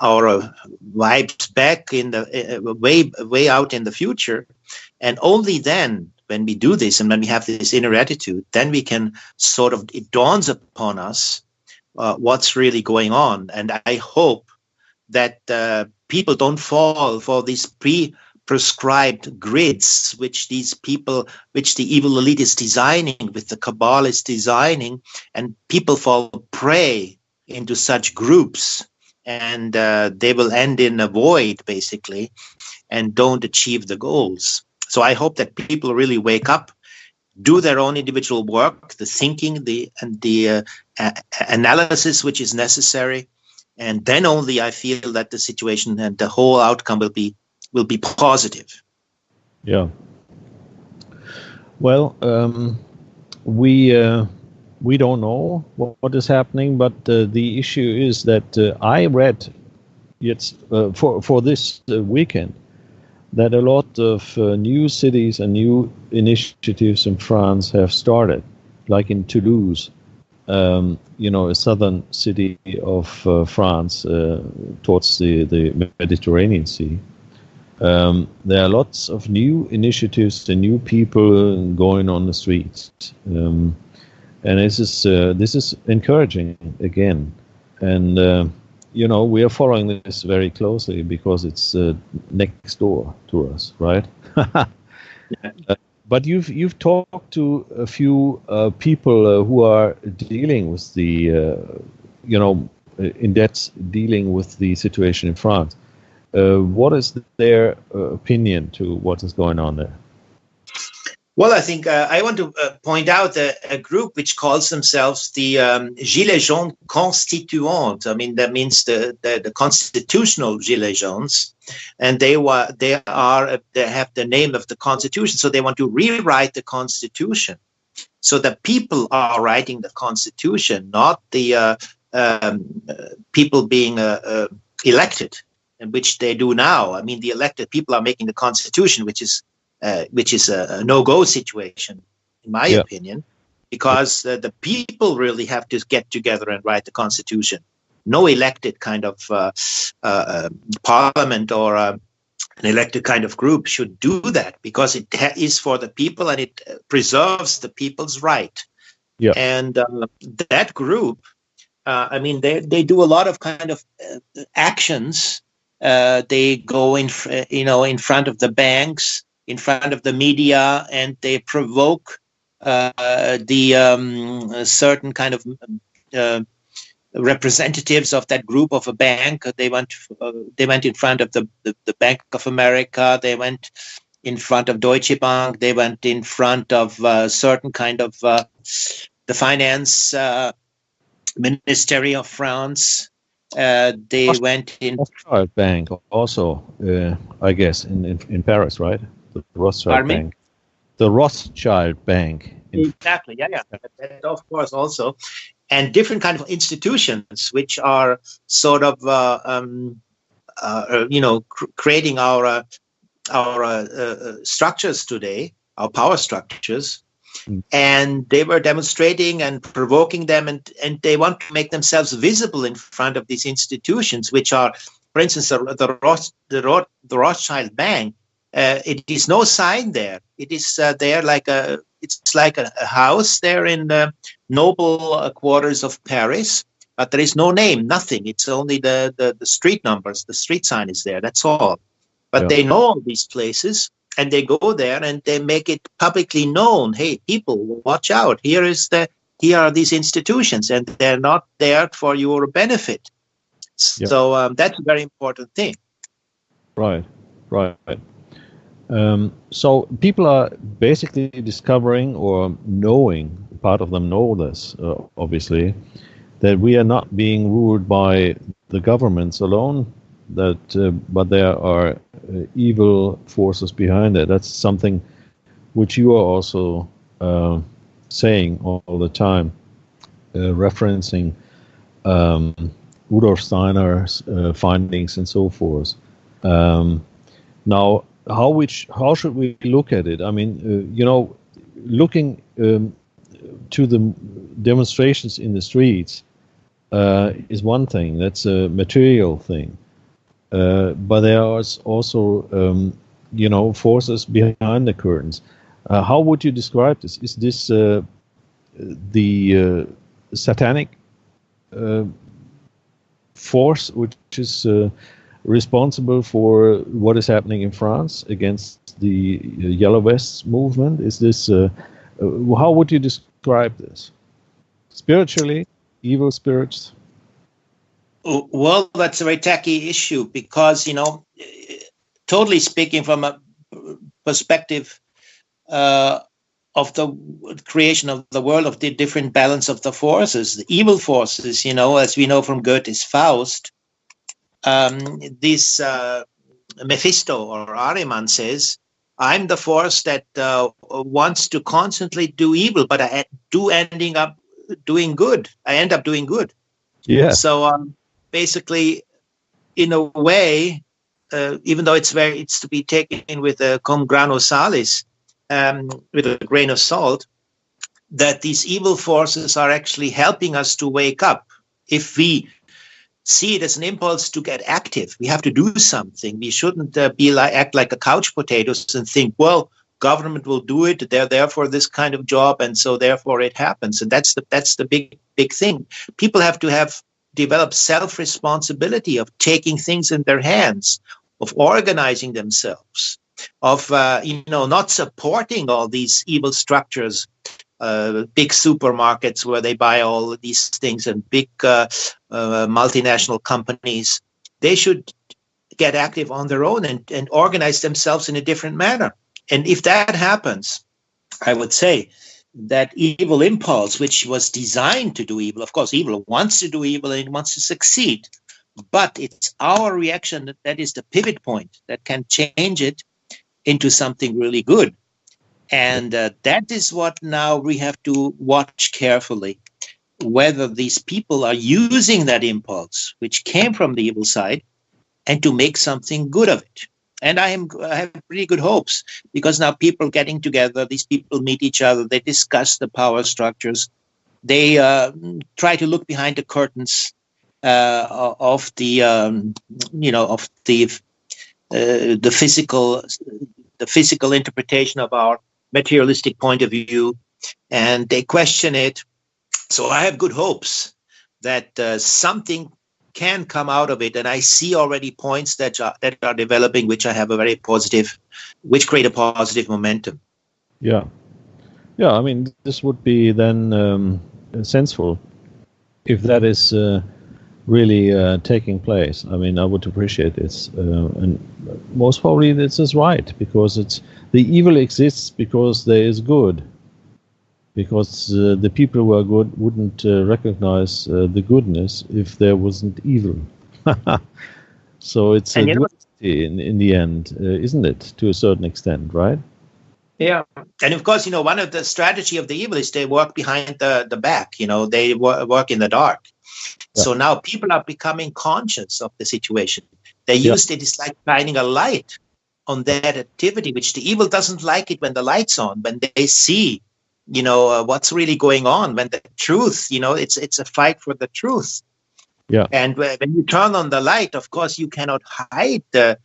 our vibes back in the way out in the future. And only then, when we do this and when we have this inner attitude, then we can sort of, it dawns upon us what's really going on. And I hope that people don't fall for these prescribed grids which the evil elite is designing, with the cabal is designing, and people fall prey into such groups, and they will end in a void, basically, and don't achieve the goals. So I hope that people really wake up, do their own individual work, the thinking, the analysis which is necessary, and then only I feel that the situation and the whole outcome will be positive. Yeah. Well, we don't know what is happening, but the issue is that I read for this weekend that a lot of new cities and new initiatives in France have started, like in Toulouse, a southern city of France towards the Mediterranean Sea. There are lots of new initiatives and new people going on the streets, and this is encouraging again. And we are following this very closely because it's next door to us, right? Yeah. But you've talked to a few people who are dealing with in depth dealing with the situation in France. What is their opinion to what is going on there? Well, I think I want to point out a group which calls themselves the Gilets jaunes constituants. I mean, that means the constitutional Gilets jaunes, and they have the name of the Constitution, so they want to rewrite the Constitution. So the people are writing the Constitution, not the people being elected, and which they do now. I mean, the elected people are making the Constitution, which is which is a no-go situation, in my opinion, because the people really have to get together and write the constitution. No elected kind of parliament or an elected kind of group should do that, because it is for the people and it preserves the people's right. Yeah. And that group, they do a lot of kind of actions. They go in front of the banks, in front of the media, and they provoke certain kind of representatives of that group of a bank. They went in front of the Bank of America. They went in front of Deutsche Bank. They went in front of certain kind of the finance ministry of France. They went in Rothschild Bank also, I guess, in Paris, right? The Rothschild Bank. The Rothschild Bank. Exactly. Yeah. That, of course, also. And different kind of institutions which are sort of, creating our structures today, our power structures. And they were demonstrating and provoking them, and they want to make themselves visible in front of these institutions, which are, for instance, the Rothschild Bank. It is no sign there. It is there it's like a house there in the noble quarters of Paris, but there is no name, nothing. It's only the street numbers. The street sign is there. That's all. But they know all these places, and they go there and they make it publicly known. Hey, people, watch out! Here are these institutions, and they're not there for your benefit. So that's a very important thing. Right. So people are basically discovering or knowing, part of them know this, obviously, that we are not being ruled by the governments alone, but there are evil forces behind it. That's something which you are also saying all the time, referencing Rudolf Steiner's findings and so forth. Now, how should we look at it? I mean, looking to the demonstrations in the streets is one thing. That's a material thing. But there are also, forces behind the curtains. How would you describe this? Is this the satanic force which is responsible for what is happening in France against the Yellow Vests movement? Is this how would you describe this? Spiritually, evil spirits? Well, that's a very tacky issue, because totally speaking from a perspective of the creation of the world, of the different balance of the forces, the evil forces, as we know from Goethe's Faust. This Mephisto or Ahriman says, I'm the force that wants to constantly do evil, but I end up doing good. Yeah. So basically, in a way, even though it's to be taken with a cum grano salis, with a grain of salt, that these evil forces are actually helping us to wake up. If we see it as an impulse to get active, we have to do something. We shouldn't act like a couch potatoes and think, well, government will do it. They're there for this kind of job, and so therefore it happens. And that's the big thing. People have to develop self-responsibility of taking things in their hands, of organizing themselves, of not supporting all these evil structures, big supermarkets where they buy all of these things, and big multinational companies. They should get active on their own and organize themselves in a different manner. And if that happens, I would say that evil impulse, which was designed to do evil, of course, evil wants to do evil and it wants to succeed, but it's our reaction that is the pivot point that can change it into something really good. And that is what now we have to watch carefully, whether these people are using that impulse, which came from the evil side, and to make something good of it. And I have pretty good hopes, because now people getting together, these people meet each other, they discuss the power structures, they try to look behind the curtains of the physical interpretation of our materialistic point of view, and they question it. So I have good hopes that something can come out of it, and I see already points that are developing, which create a positive momentum. Yeah. I mean, this would be then sensible if that is really taking place. I mean, I would appreciate this, and most probably this is right, because the evil exists because there is good. Because the people who are good wouldn't recognize the goodness if there wasn't evil. So it's a duality in the end, isn't it, to a certain extent, right? Yeah. And of course, one of the strategy of the evil is they work behind the back, they work in the dark. Yeah. So now people are becoming conscious of the situation. They use it, it's like shining a light on that activity, which the evil doesn't like it when the light's on, when they see what's really going on, when the truth, it's a fight for the truth. Yeah. And when you turn on the light, of course, you cannot hide the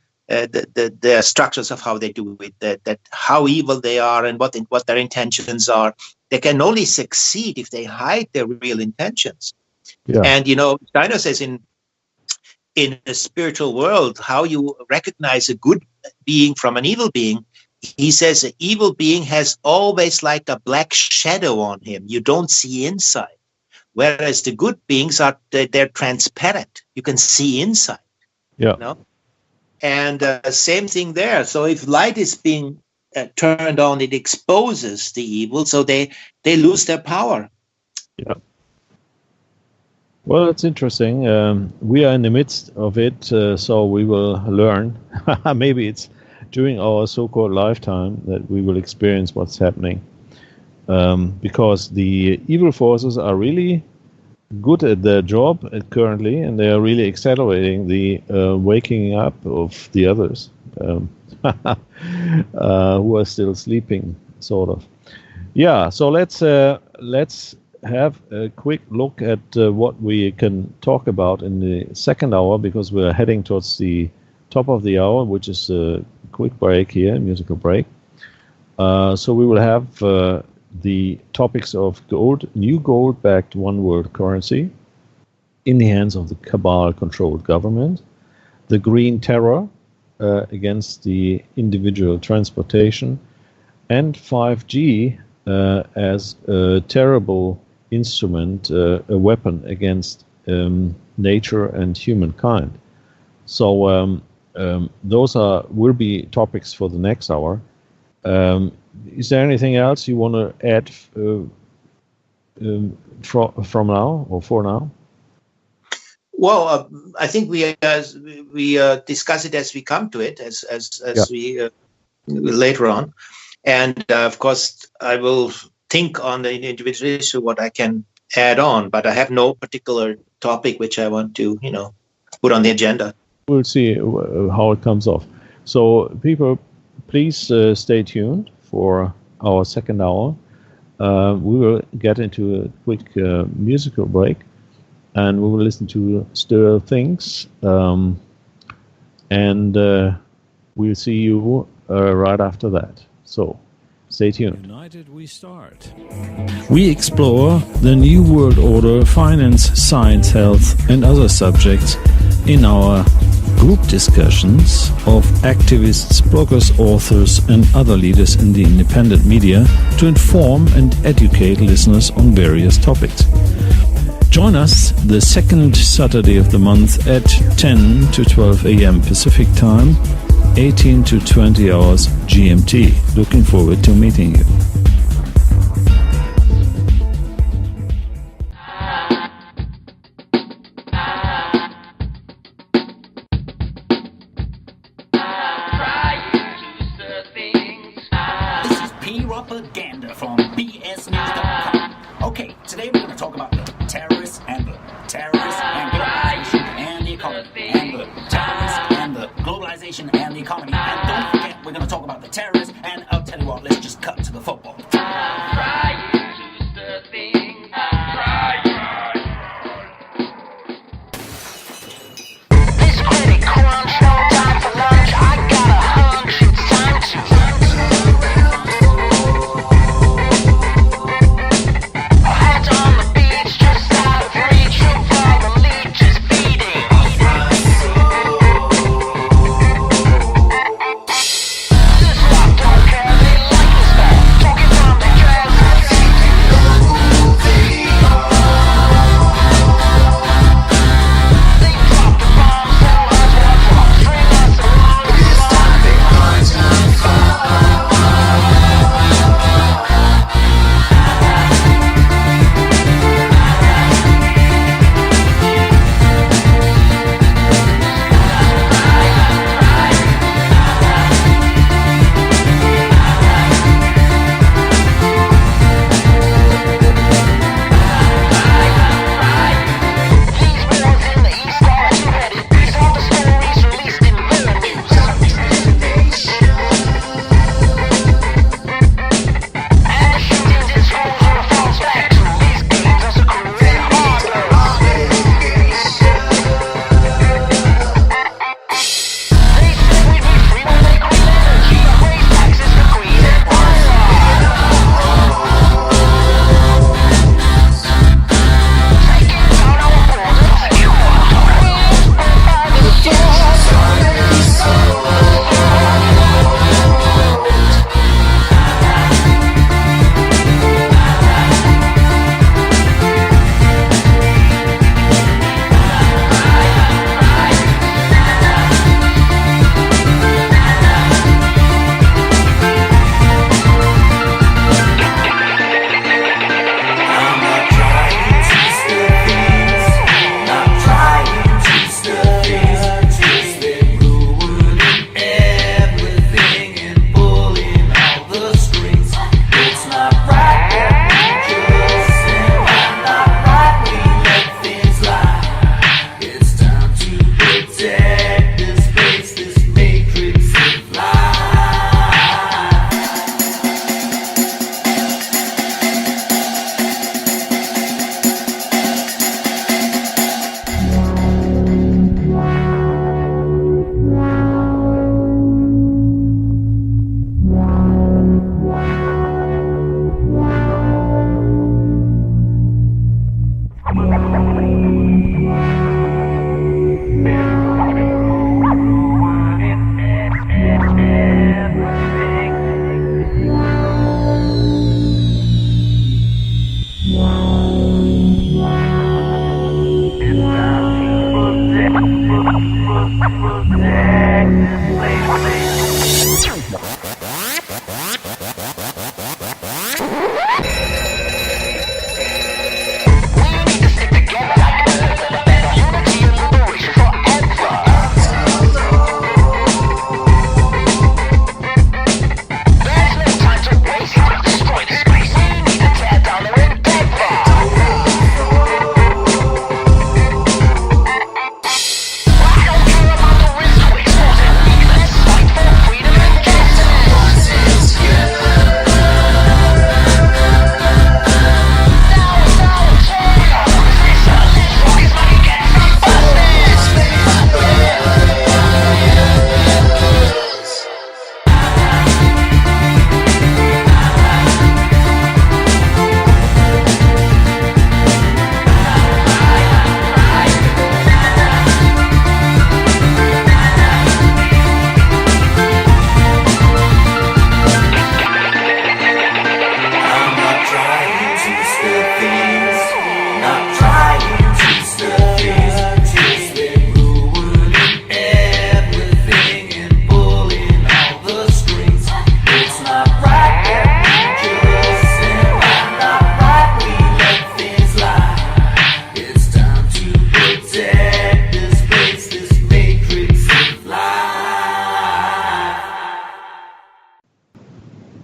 structures of how they do it, that how evil they are and what their intentions are. They can only succeed if they hide their real intentions. Yeah. And, Steiner says in a spiritual world, how you recognize a good being from an evil being. He says an evil being has always like a black shadow on him. You don't see inside. Whereas the good beings they're transparent. You can see inside. Yeah. And same thing there. So if light is being turned on, it exposes the evil. So they lose their power. Yeah. Well, it's interesting. We are in the midst of it, so we will learn. Maybe it's during our so-called lifetime that we will experience what's happening, because the evil forces are really good at their job currently, and they are really accelerating the waking up of the others who are still sleeping, sort of. Yeah, so let's have a quick look at what we can talk about in the second hour, because we're heading towards the top of the hour, which is a quick break here, musical break. So we will have the topics of new gold-backed one-world currency in the hands of the cabal-controlled government, the green terror against the individual transportation, and 5G as a terrible instrument, a weapon against nature and humankind. So those will be topics for the next hour. Is there anything else you want to add from now or for now? Well, I think we discuss it as we come to it, as we later on, and of course I will think on the individual issue what I can add on, but I have no particular topic which I want to put on the agenda. We'll see how it comes off. So people, please stay tuned for our second hour. We will get into a quick musical break, and we will listen to Stir Things, and we'll see you right after that. So stay tuned. UnitedWeStart. We explore the new world order, finance, science, health, and other subjects in our group discussions of activists, bloggers, authors, and other leaders in the independent media to inform and educate listeners on various topics. Join us the second Saturday of the month at 10 to 12 a.m. Pacific Time, 18 to 20 hours GMT. Looking forward to meeting you. Propaganda from bsnews.com. Okay, today we're going to talk about the terrorists and the globalization and the economy, and the terrorists and the globalization and the economy. don't forget, we're going to talk about the terrorists, and I'll tell you what, let's just cut to the football.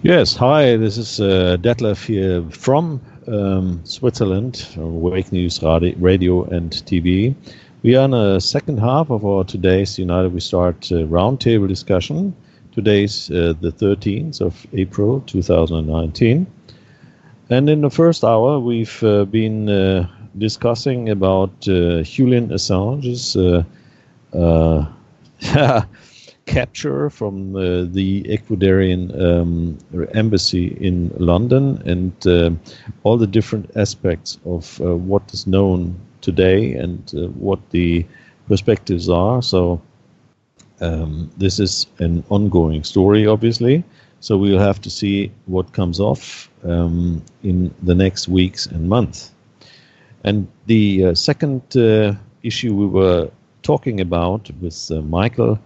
Yes, hi, this is Detlev here from Switzerland, from Wake News Radio and TV. We are in the second half of our today's UnitedWeStart roundtable discussion Today's the 13th of April 2019. And in the first hour, we've been discussing about Julian Assange's capture from the Ecuadorian embassy in London, and all the different aspects of what is known today and what the perspectives are. So this is an ongoing story, obviously. So we'll have to see what comes off in the next weeks and months. And the second issue we were talking about with Michael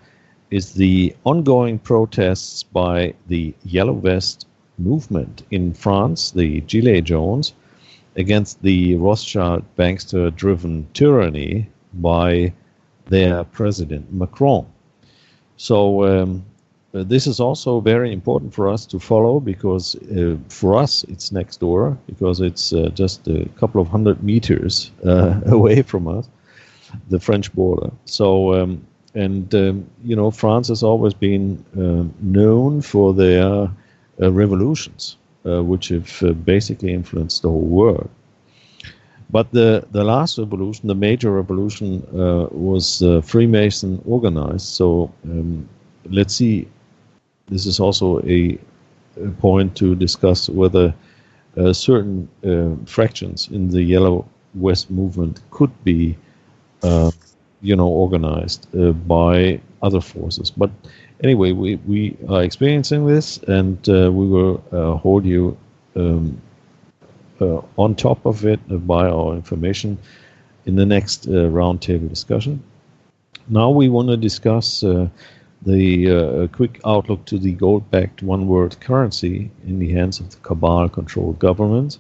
is the ongoing protests by the Yellow Vest movement in France, the Gilets Jaunes, against the Rothschild bankster-driven tyranny by their president, Macron. So this is also very important for us to follow, because for us it's next door, because it's just a couple of 100 meters away from us, the French border. So, France has always been known for their revolutions, which have basically influenced the whole world. But the last revolution, the major revolution, was Freemason organized. So let's see. This is also a point to discuss whether certain fractions in the Yellow Vest movement could be, organized by other forces. But anyway, we are experiencing this, and we will hold you on top of it by our information in the next roundtable discussion. Now we want to discuss the quick outlook to the gold-backed one-world currency in the hands of the cabal-controlled government,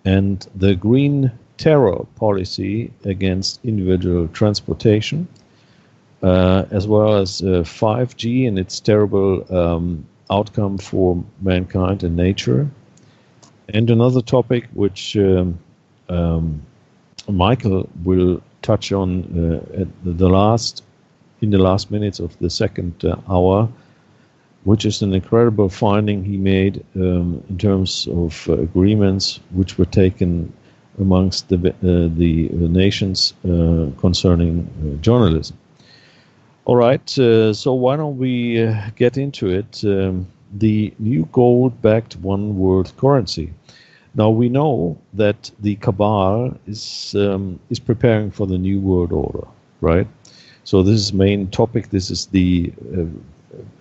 and the green terror policy against individual transportation, as well as 5G and its terrible outcome for mankind and nature. And another topic which Michael will touch on in the last minutes of the second hour, which is an incredible finding he made in terms of agreements which were taken amongst the nations concerning journalism. All right, so why don't we get into it? The new gold-backed one-world currency. Now we know that the cabal is preparing for the new world order, right? So this is main topic. This is the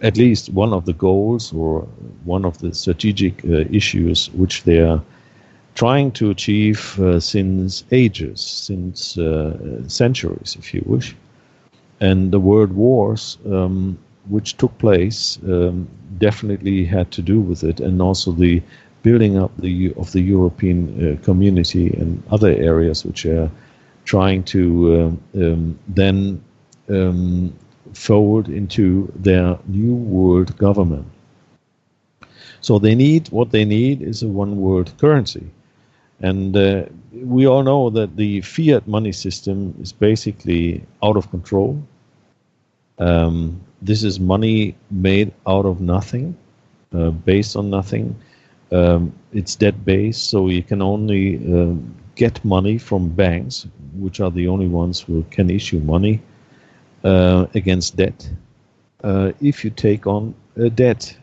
at least one of the goals or one of the strategic issues which they are trying to achieve since ages, since centuries, if you wish. And the world wars which took place definitely had to do with it, and also the building up of the European community and other areas which are trying to then fold into their new world government. So what they need is a one world currency. And we all know that the fiat money system is basically out of control. This is money made out of nothing, based on nothing. It's debt-based, so you can only get money from banks, which are the only ones who can issue money against debt, if you take on a debt.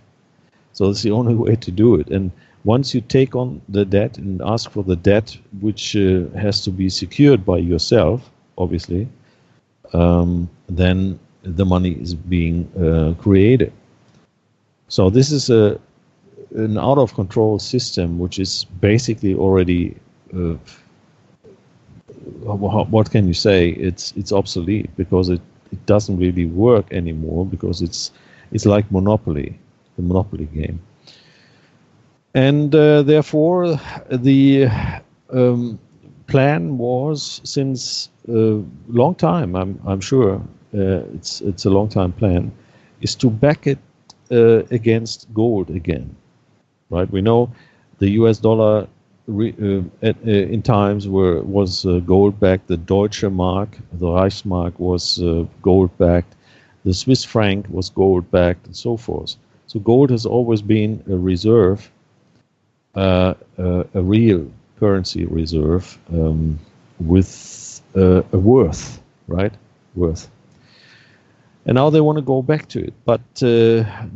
So it's the only way to do it. And once you take on the debt and ask for the debt, which has to be secured by yourself, obviously, then the money is being created. So this is an out-of-control system, which is basically already, what can you say? It's obsolete, because it doesn't really work anymore, because it's like Monopoly, the Monopoly game. And therefore, the plan was, since a long time, I'm sure it's a long time plan, is to back it against gold again, right? We know the US dollar in times was gold backed. The Deutsche Mark, the Reichsmark, was gold backed. The Swiss franc was gold-backed and so forth. So gold has always been a reserve, a real currency reserve with a worth, right? Worth. And now they want to go back to it. But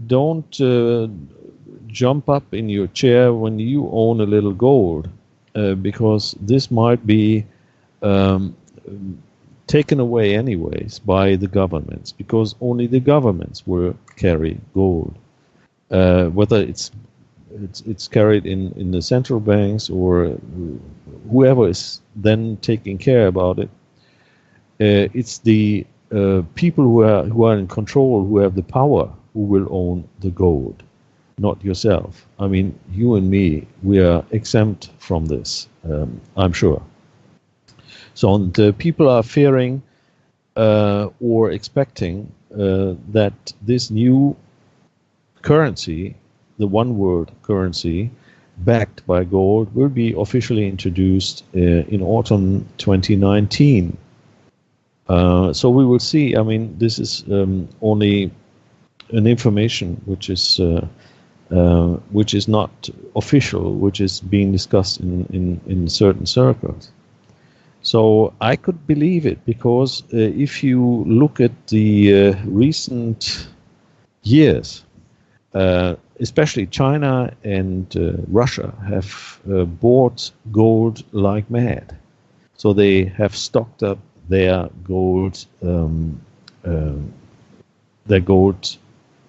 don't jump up in your chair when you own a little gold, because this might be taken away anyways by the governments, because only the governments will carry gold. Whether it's carried in the central banks or whoever is then taking care about it, it's the people who are in control, who have the power, who will own the gold, not yourself. I mean, you and me, we are exempt from this, I'm sure. So and, people are fearing or expecting that this new currency, the one-world currency, backed by gold, will be officially introduced in autumn 2019. So we will see. I mean, this is only an information which is not official, which is being discussed in certain circles. So I could believe it, because if you look at the recent years, especially China and Russia have bought gold like mad. So they have stocked up their gold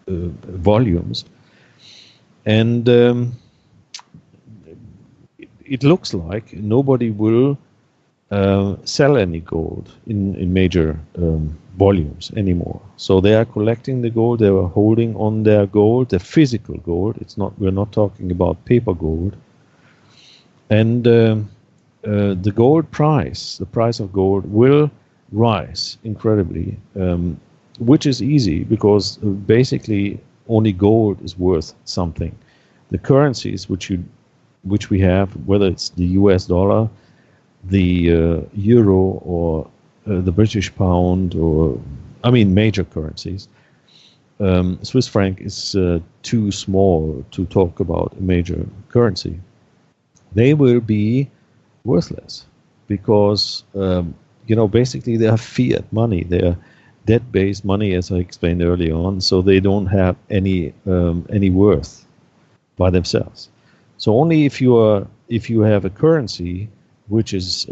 volumes, and it looks like nobody will sell any gold in major volumes anymore. So they are collecting the gold. They are holding on their gold, the physical gold. We're not talking about paper gold. And the gold price, the price of gold, will rise incredibly, which is easy, because basically only gold is worth something. The currencies which we have, whether it's the US dollar, the euro, or the British pound, or major currencies. Swiss franc is too small to talk about a major currency. They will be worthless, because basically they are fiat money. They are debt-based money, as I explained earlier on. So they don't have any worth by themselves. So only if you have a currency which is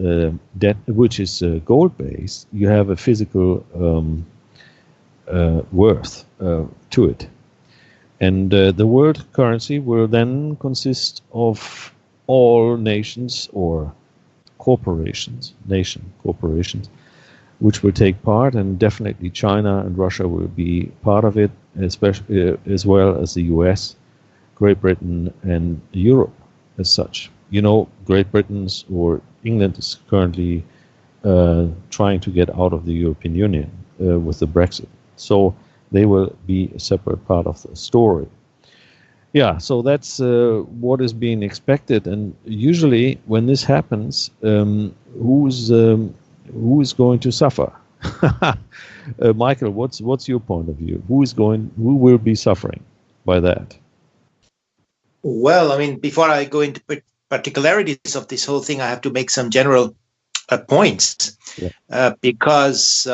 gold-based, you have a physical worth to it. And the world currency will then consist of all nations or corporations, which will take part, and definitely China and Russia will be part of it, especially as well as the US, Great Britain, and Europe as such. Great Britain's or England is currently trying to get out of the European Union with the Brexit. So they will be a separate part of the story. Yeah, so that's what is being expected. And usually when this happens, who is going to suffer? Michael, what's your point of view? Who will be suffering by that? Well, before I go into particularities of this whole thing, I have to make some general points, because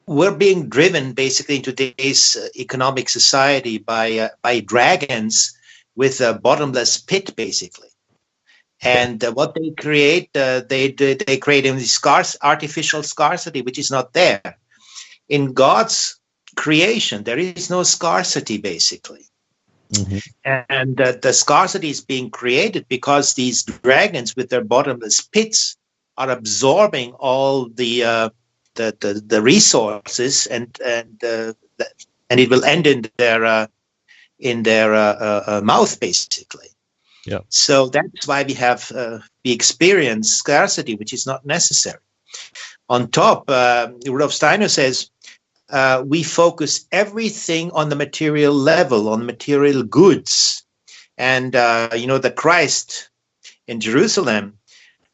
we're being driven basically in today's economic society by dragons with a bottomless pit, basically. And what they create, they create in this artificial scarcity, which is not there. In God's creation, there is no scarcity, basically. Mm-hmm. And the scarcity is being created because these dragons with their bottomless pits are absorbing all the resources, and it will end in their mouth, basically. Yeah. So that's why we experience scarcity, which is not necessary. On top, Rudolf Steiner says, we focus everything on the material level, on material goods. And, the Christ in Jerusalem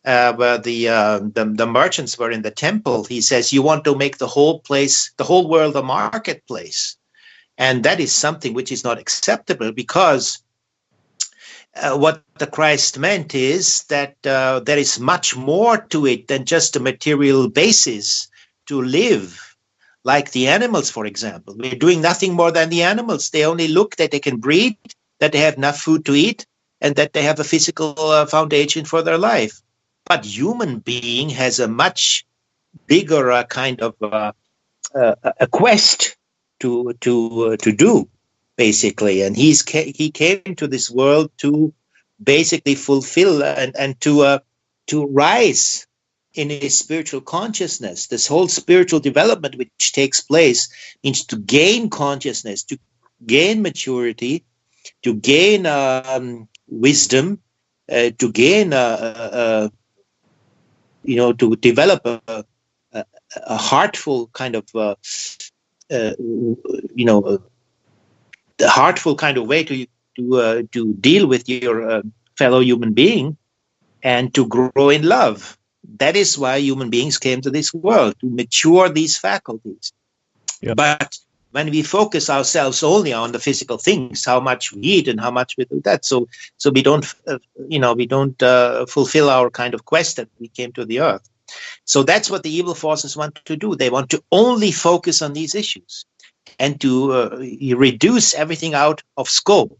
where the merchants were in the temple. He says, you want to make the whole world a marketplace. And that is something which is not acceptable, because what the Christ meant is that there is much more to it than just a material basis to live, like the animals, for example. We're doing nothing more than the animals. They only look that they can breed, that they have enough food to eat, and that they have a physical foundation for their life. But human being has a much bigger kind of a quest to do, basically. And he came to this world to basically fulfill and to rise in his spiritual consciousness. This whole spiritual development which takes place means to gain consciousness, to gain maturity, to gain wisdom, to gain to develop a heartful kind of the heartful kind of way to deal with your fellow human being, and to grow in love. That is why human beings came to this world, to mature these faculties. Yeah. But when we focus ourselves only on the physical things, how much we eat and how much we do that, so we don't fulfill our kind of quest that we came to the earth. So that's what the evil forces want to do. They want to only focus on these issues and to reduce everything out of scope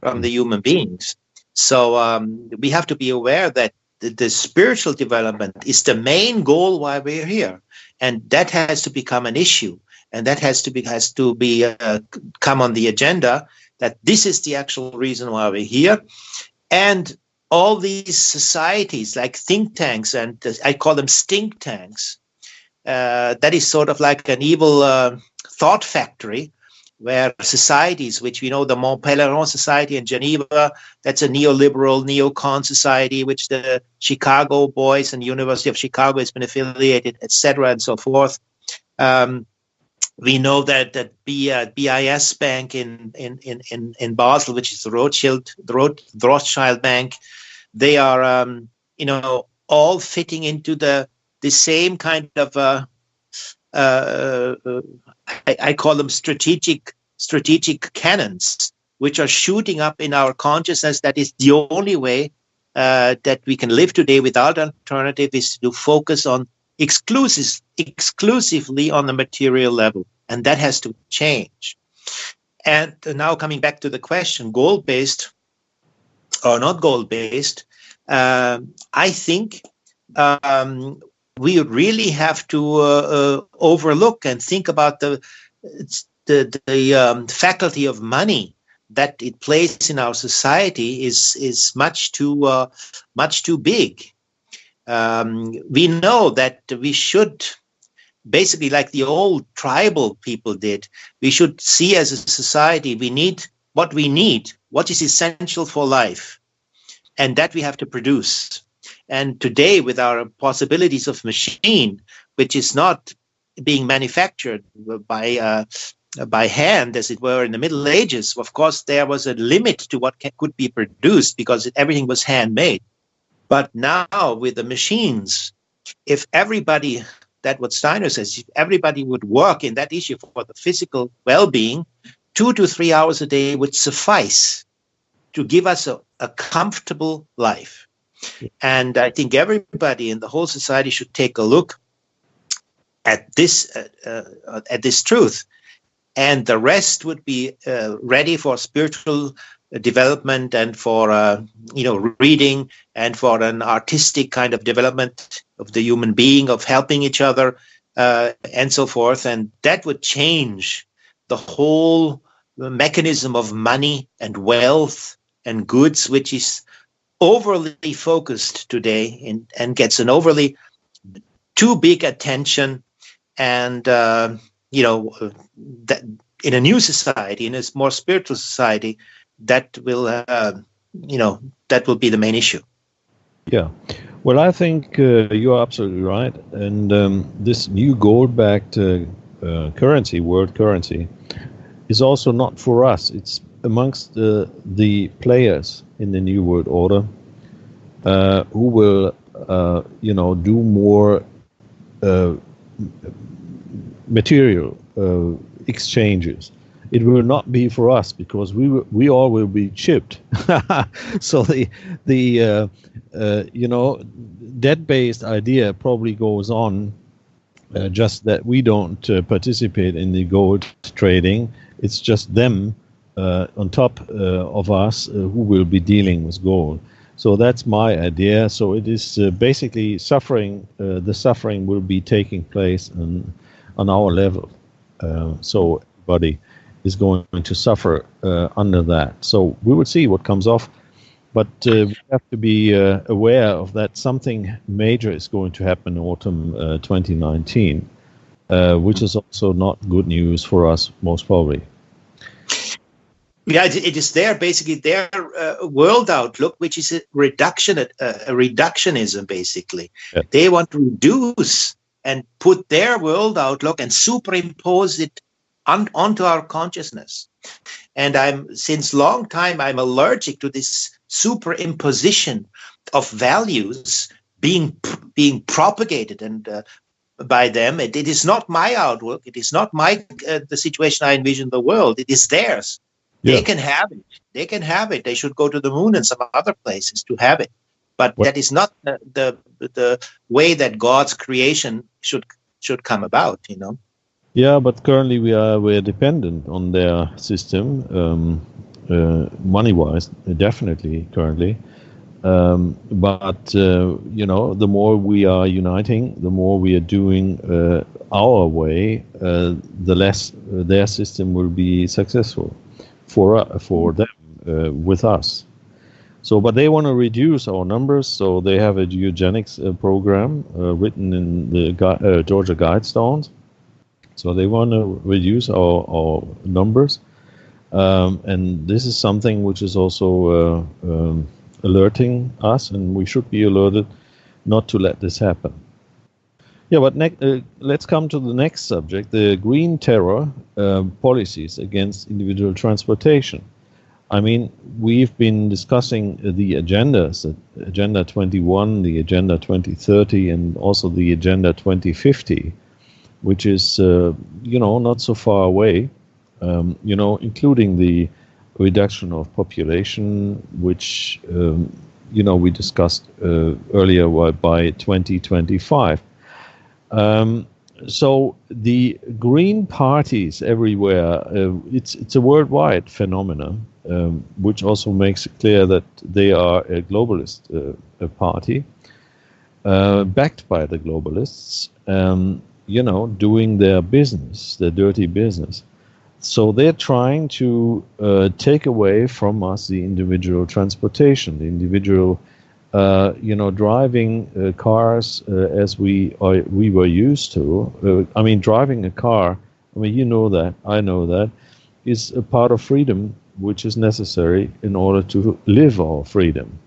from the human beings. So we have to be aware that the spiritual development is the main goal why we're here, and that has to become an issue, and that has to be come on the agenda. That this is the actual reason why we're here, and all these societies like think tanks, and I call them stink tanks. That is sort of like an evil thought factory, where societies, which we know, the Mont Pelerin Society in Geneva, that's a neoliberal, neocon society, which the Chicago boys and the University of Chicago has been affiliated, etc., and so forth. We know that BIS Bank in Basel, which is the Rothschild Bank, they are all fitting into the same kind of I call them strategic cannons, which are shooting up in our consciousness. That is the only way that we can live today without alternative, is to focus on exclusively on the material level, and that has to change. And now coming back to the question, goal-based or not goal-based, I think we really have to overlook and think about the faculty of money that it plays in our society is much too big. We know that we should, basically like the old tribal people did, we should see as a society we need, what is essential for life, and that we have to produce. And today, with our possibilities of machine, which is not being manufactured by hand, as it were, in the Middle Ages, of course, there was a limit to what could be produced because everything was handmade. But now, with the machines, if everybody, that's what Steiner says, if everybody would work in that issue for the physical well-being, 2 to 3 hours a day would suffice to give us a comfortable life. And I think everybody in the whole society should take a look at this truth, and the rest would be ready for spiritual development and for reading and for an artistic kind of development of the human being, of helping each other and so forth. And that would change the whole mechanism of money and wealth and goods, which is overly focused today and gets an overly too big attention. And that in a new society, in a more spiritual society, that will be the main issue. Yeah, well, I think you are absolutely right. And this new gold-backed currency, world currency, is also not for us. It's amongst the players in the new world order who will do more material exchanges. It will not be for us because we all will be chipped. So the debt-based idea probably goes on. Just that we don't participate in the gold trading. It's just them on top of us who will be dealing with gold. So that's my idea. So it is basically suffering. The suffering will be taking place on our level. So everybody is going to suffer under that. So we will see what comes off. But we have to be aware of that something major is going to happen in autumn 2019, which is also not good news for us, most probably. Yeah, it is basically their world outlook, which is a reductionism, basically. Yeah. They want to reduce and put their world outlook and superimpose it onto our consciousness. And since long time, I'm allergic to this superimposition of values being propagated and by them. It is not my outlook. It is not the situation I envision the world. It is theirs. Yeah. They can have it. They can have it. They should go to the moon and some other places to have it. But that is not the way that God's creation should come about. Yeah, but currently we're dependent on their system, money-wise, definitely currently. But the more we are uniting, the more we are doing our way, the less their system will be successful for them with us. So, but they want to reduce our numbers, so they have a eugenics program written in the Georgia Guidestones. So they want to reduce our numbers, and this is something which is also alerting us, and we should be alerted not to let this happen. Yeah, but let's come to the next subject, the green terror policies against individual transportation. I mean, we've been discussing the agendas, Agenda 21, the Agenda 2030, and also the Agenda 2050, which is, not so far away, including the reduction of population, which, we discussed earlier by 2025. So the green parties everywhere, it's a worldwide phenomenon, which also makes it clear that they are a globalist party, backed by the globalists, doing their business, their dirty business. So they're trying to take away from us the individual transportation, the individual driving cars as we were used to. Driving a car, you know that, I know that, is a part of freedom which is necessary in order to live our freedom.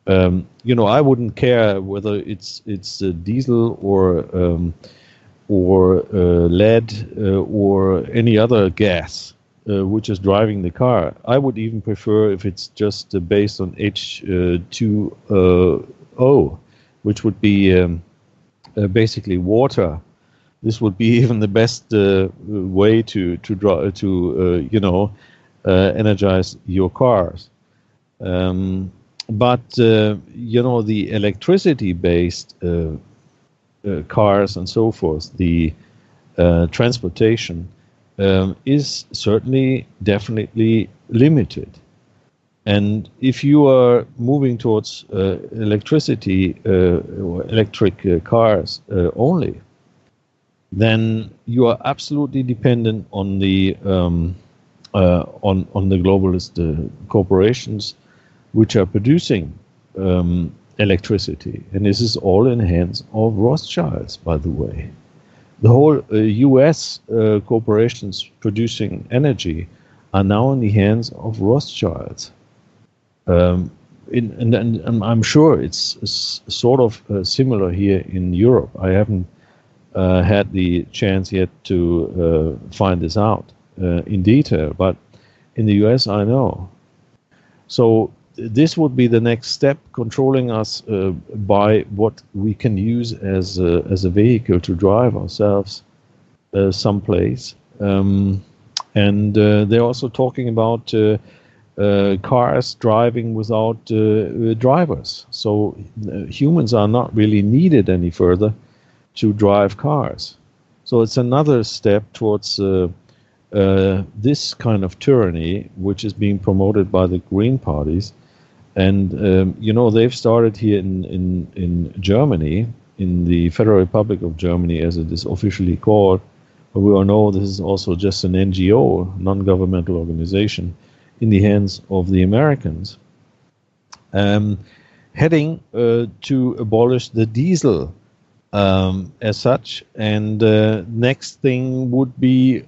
I wouldn't care whether it's diesel or lead or any other gas which is driving the car. I would even prefer if it's just based on H2O, which would be basically water. This would be even the best way to energize your cars. But the electricity-based cars and so forth, the transportation is certainly definitely limited. And if you are moving towards electricity or electric cars only, then you are absolutely dependent on the on the globalist corporations which are producing electricity, and this is all in the hands of Rothschilds, by the way. The whole U.S. corporations producing energy are now in the hands of Rothschilds. And I'm sure it's sort of similar here in Europe. I haven't had the chance yet to find this out in detail, but in the U.S. I know. So this would be the next step, controlling us by what we can use as a vehicle to drive ourselves someplace. And they're also talking about cars driving without drivers. So humans are not really needed any further to drive cars. So it's another step towards this kind of tyranny, which is being promoted by the Green parties. And, they've started here in Germany, in the Federal Republic of Germany, as it is officially called. But we all know this is also just an NGO, non-governmental organization, in the hands of the Americans, heading to abolish the diesel as such. And next thing would be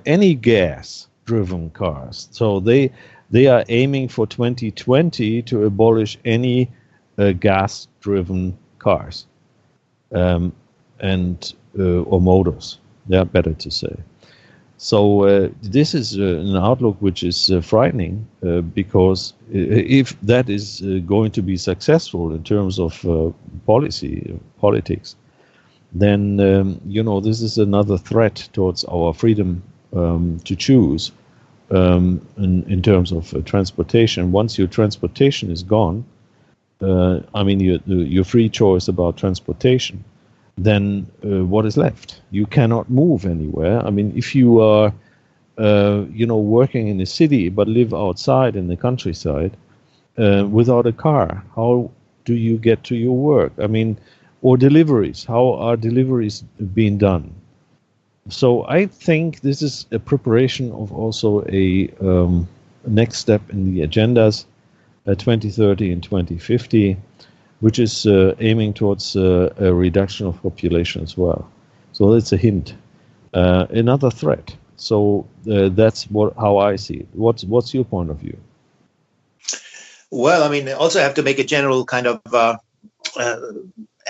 any gas-driven cars. So they are aiming for 2020 to abolish any gas-driven cars or motors. Yeah, better to say. So this is an outlook which is frightening because if that is going to be successful in terms of politics, then this is another threat towards our freedom to choose in terms of transportation. Once your transportation is gone, your free choice about transportation, then what is left? You cannot move anywhere. I mean, if you are, working in the city but live outside in the countryside without a car, how do you get to your work? I mean, or deliveries. How are deliveries being done? So I think this is a preparation of also a next step in the agendas 2030 and 2050. Which is aiming towards a reduction of population as well. So that's a hint, another threat. So that's how I see it. What's your point of view? Well, I mean, also have to make a general kind of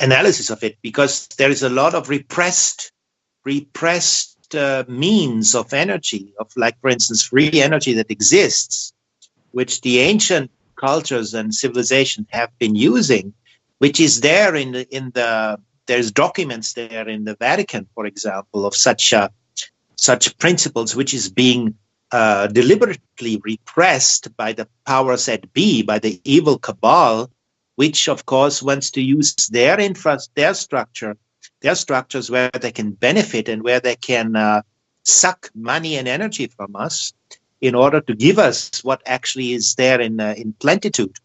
analysis of it, because there is a lot of repressed means of energy, of, like, for instance, free energy that exists, which the ancient cultures and civilizations have been using, which is there there's documents there in the Vatican, for example, of such principles, which is being deliberately repressed by the powers that be, by the evil cabal, which of course wants to use their structures where they can benefit and where they can suck money and energy from us, in order to give us what actually is there in plenitude.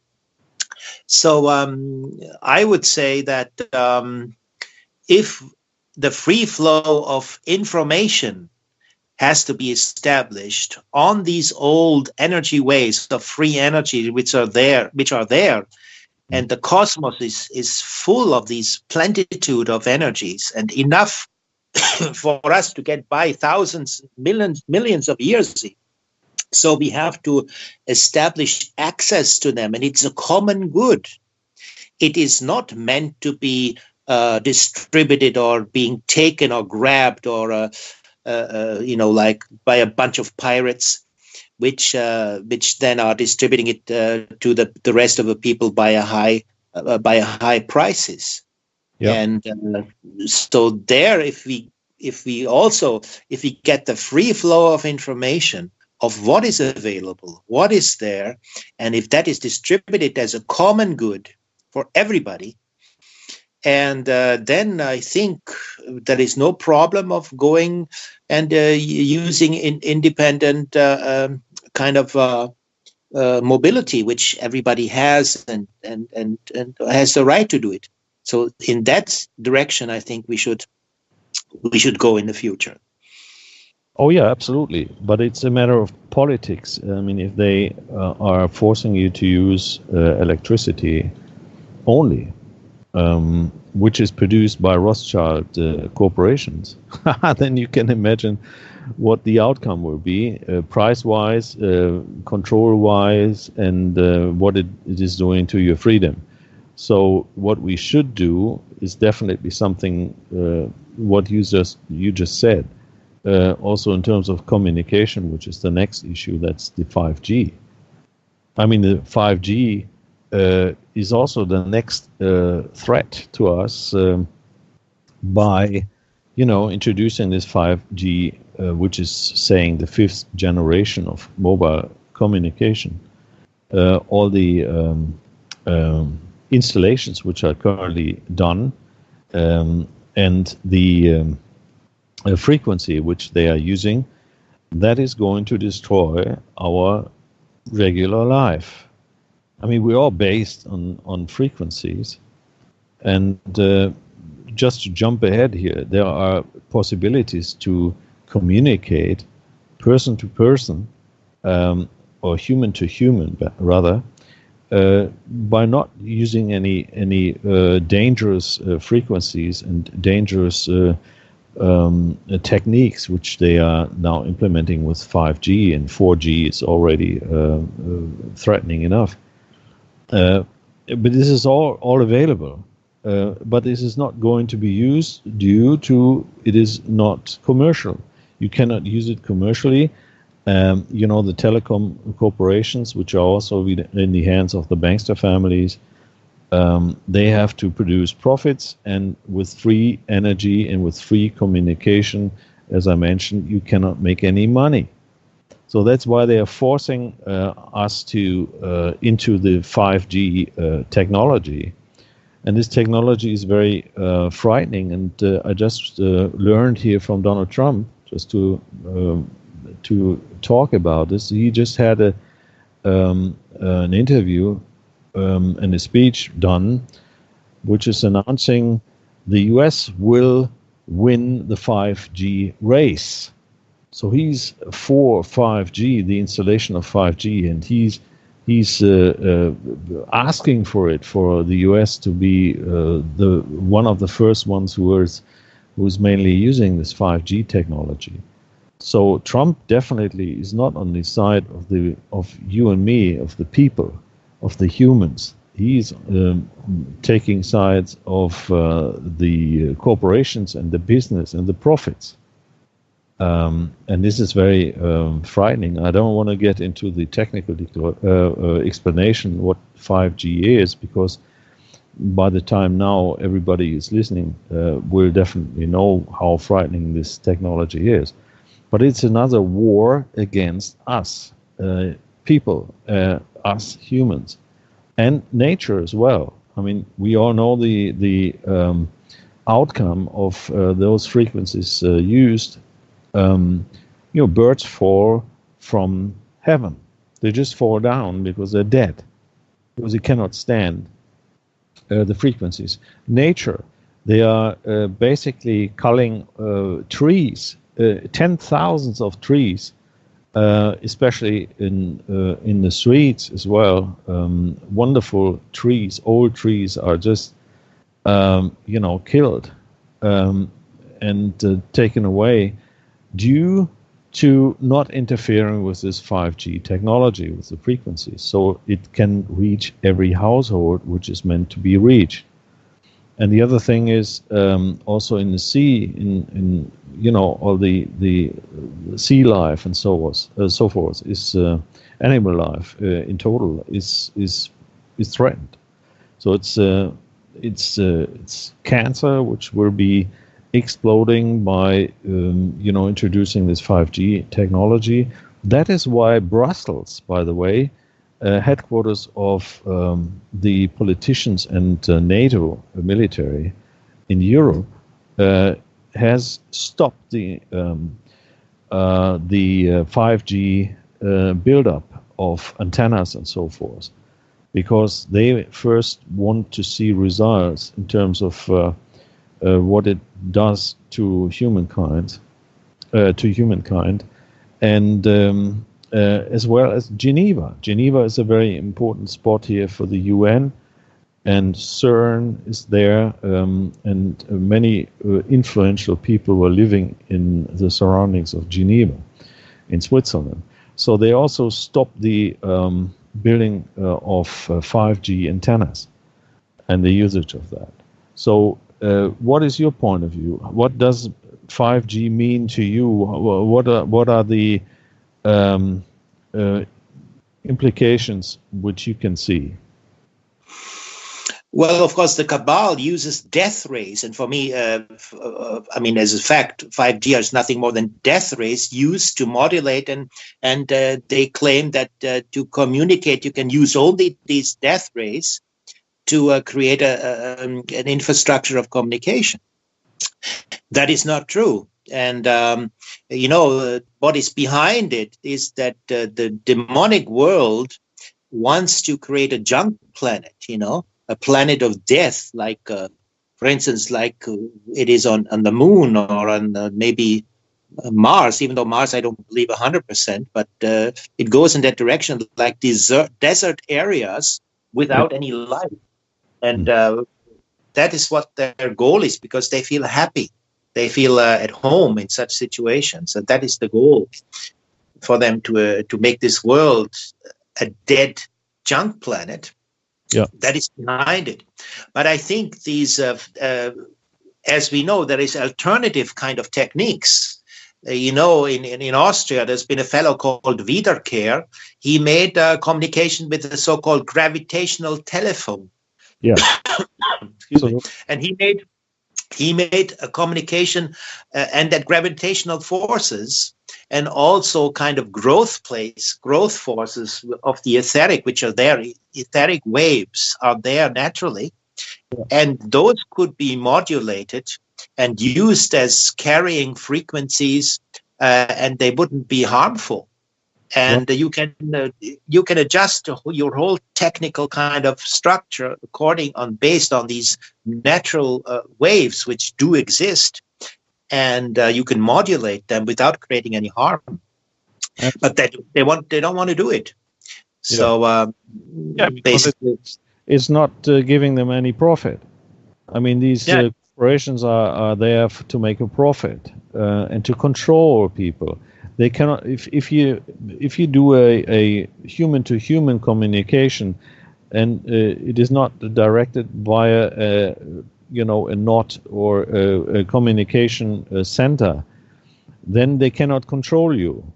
So I would say that if the free flow of information has to be established on these old energy ways of free energy which are there, and the cosmos is full of these plenitude of energies, and enough for us to get by thousands, millions of years. So we have to establish access to them, and it's a common good. It is not meant to be distributed or being taken or grabbed or like by a bunch of pirates, which then are distributing it to the rest of the people by a high prices. Yeah. And so there, if we get the free flow of information of what is available, what is there, and if that is distributed as a common good for everybody, and then I think there is no problem of going and using independent kind of mobility, which everybody has and has the right to do it. So in that direction, I think we should go in the future. Oh yeah, absolutely. But it's a matter of politics. I mean, if they are forcing you to use electricity only, which is produced by Rothschild corporations, then you can imagine what the outcome will be, price-wise, control-wise, and what it is doing to your freedom. So what we should do is definitely something, what you just said, also in terms of communication, which is the next issue, that's the 5G. I mean, the 5G is also the next threat to us by, introducing this 5G, which is saying the 5th generation of mobile communication. All the installations which are currently done and the frequency which they are using, that is going to destroy our regular life. I mean, we're all based on frequencies. And just to jump ahead here, there are possibilities to communicate person to person, or human to human, rather, by not using any dangerous frequencies and dangerous techniques, which they are now implementing with 5G, and 4G is already threatening enough. But this is all available. But this is not going to be used due to it is not commercial. You cannot use it commercially. The telecom corporations, which are also in the hands of the bankster families, they have to produce profits, and with free energy and with free communication, as I mentioned, you cannot make any money. So that's why they are forcing us to into the 5G technology. And this technology is very frightening. And I just learned here from Donald Trump, just to talk about this. He just had an interview and a speech done, which is announcing the U.S. will win the 5G race. So he's for 5G, the installation of 5G, and he's asking for it, for the U.S. to be the one of the first ones who's mainly using this 5G technology. So Trump definitely is not on the side of you and me, of the people, of the humans. He's taking sides of the corporations and the business and the profits. And this is very frightening. I don't want to get into the technical explanation what 5G is, because by the time now everybody is listening will definitely know how frightening this technology is. But it's another war against us, people, us humans, and nature as well. I mean, we all know the outcome of those frequencies used. Birds fall from heaven. They just fall down because they're dead, because they cannot stand the frequencies. Nature, they are basically culling trees, 10,000s of trees, especially in the streets as well. Wonderful trees, old trees are just killed and taken away due to not interfering with this 5G technology, with the frequencies, so it can reach every household which is meant to be reached. And the other thing is also in the sea, in all the sea life and so forth is animal life in total is threatened. So it's cancer which will be exploding by introducing this 5G technology. That is why Brussels, by the way, headquarters of the politicians and NATO military in Europe, has stopped the 5G buildup of antennas and so forth, because they first want to see results in terms of what it does to humankind, and as well as Geneva. Geneva is a very important spot here for the UN, and CERN is there, and many influential people were living in the surroundings of Geneva in Switzerland. So they also stopped the building of 5G antennas and the usage of that. So what is your point of view? What does 5G mean to you? What are the implications which you can see? Well, of course, the cabal uses death rays, and for me, I mean, as a fact, 5G is nothing more than death rays used to modulate, and they claim that to communicate, you can use only these death rays to create an infrastructure of communication. That is not true, and what is behind it is that the demonic world wants to create a junk planet, a planet of death, like, for instance, like it is on the moon or on maybe Mars, even though Mars I don't believe 100%, but it goes in that direction, like desert areas without any life. And that is what their goal is, because they feel happy. They feel at home in such situations. And that is the goal for them to make this world a dead junk planet. Yeah, that is behind it. But I think these, as we know, there is alternative kind of techniques. In Austria, there's been a fellow called Wiederkehr. He made communication with the so-called gravitational telephone. Yeah. Excuse me. And he made a communication and that gravitational forces and also kind of growth forces of the etheric, which are there, etheric waves are there naturally. Yeah. And those could be modulated and used as carrying frequencies, and they wouldn't be harmful. And you can adjust your whole technical kind of structure based on these natural waves which do exist, and you can modulate them without creating any harm. But they don't want to do it. So basically, it's not giving them any profit. I mean, these corporations are there to make a profit and to control people. They cannot. If you do a human to human communication, and it is not directed via a NOT or a communication center, then they cannot control you,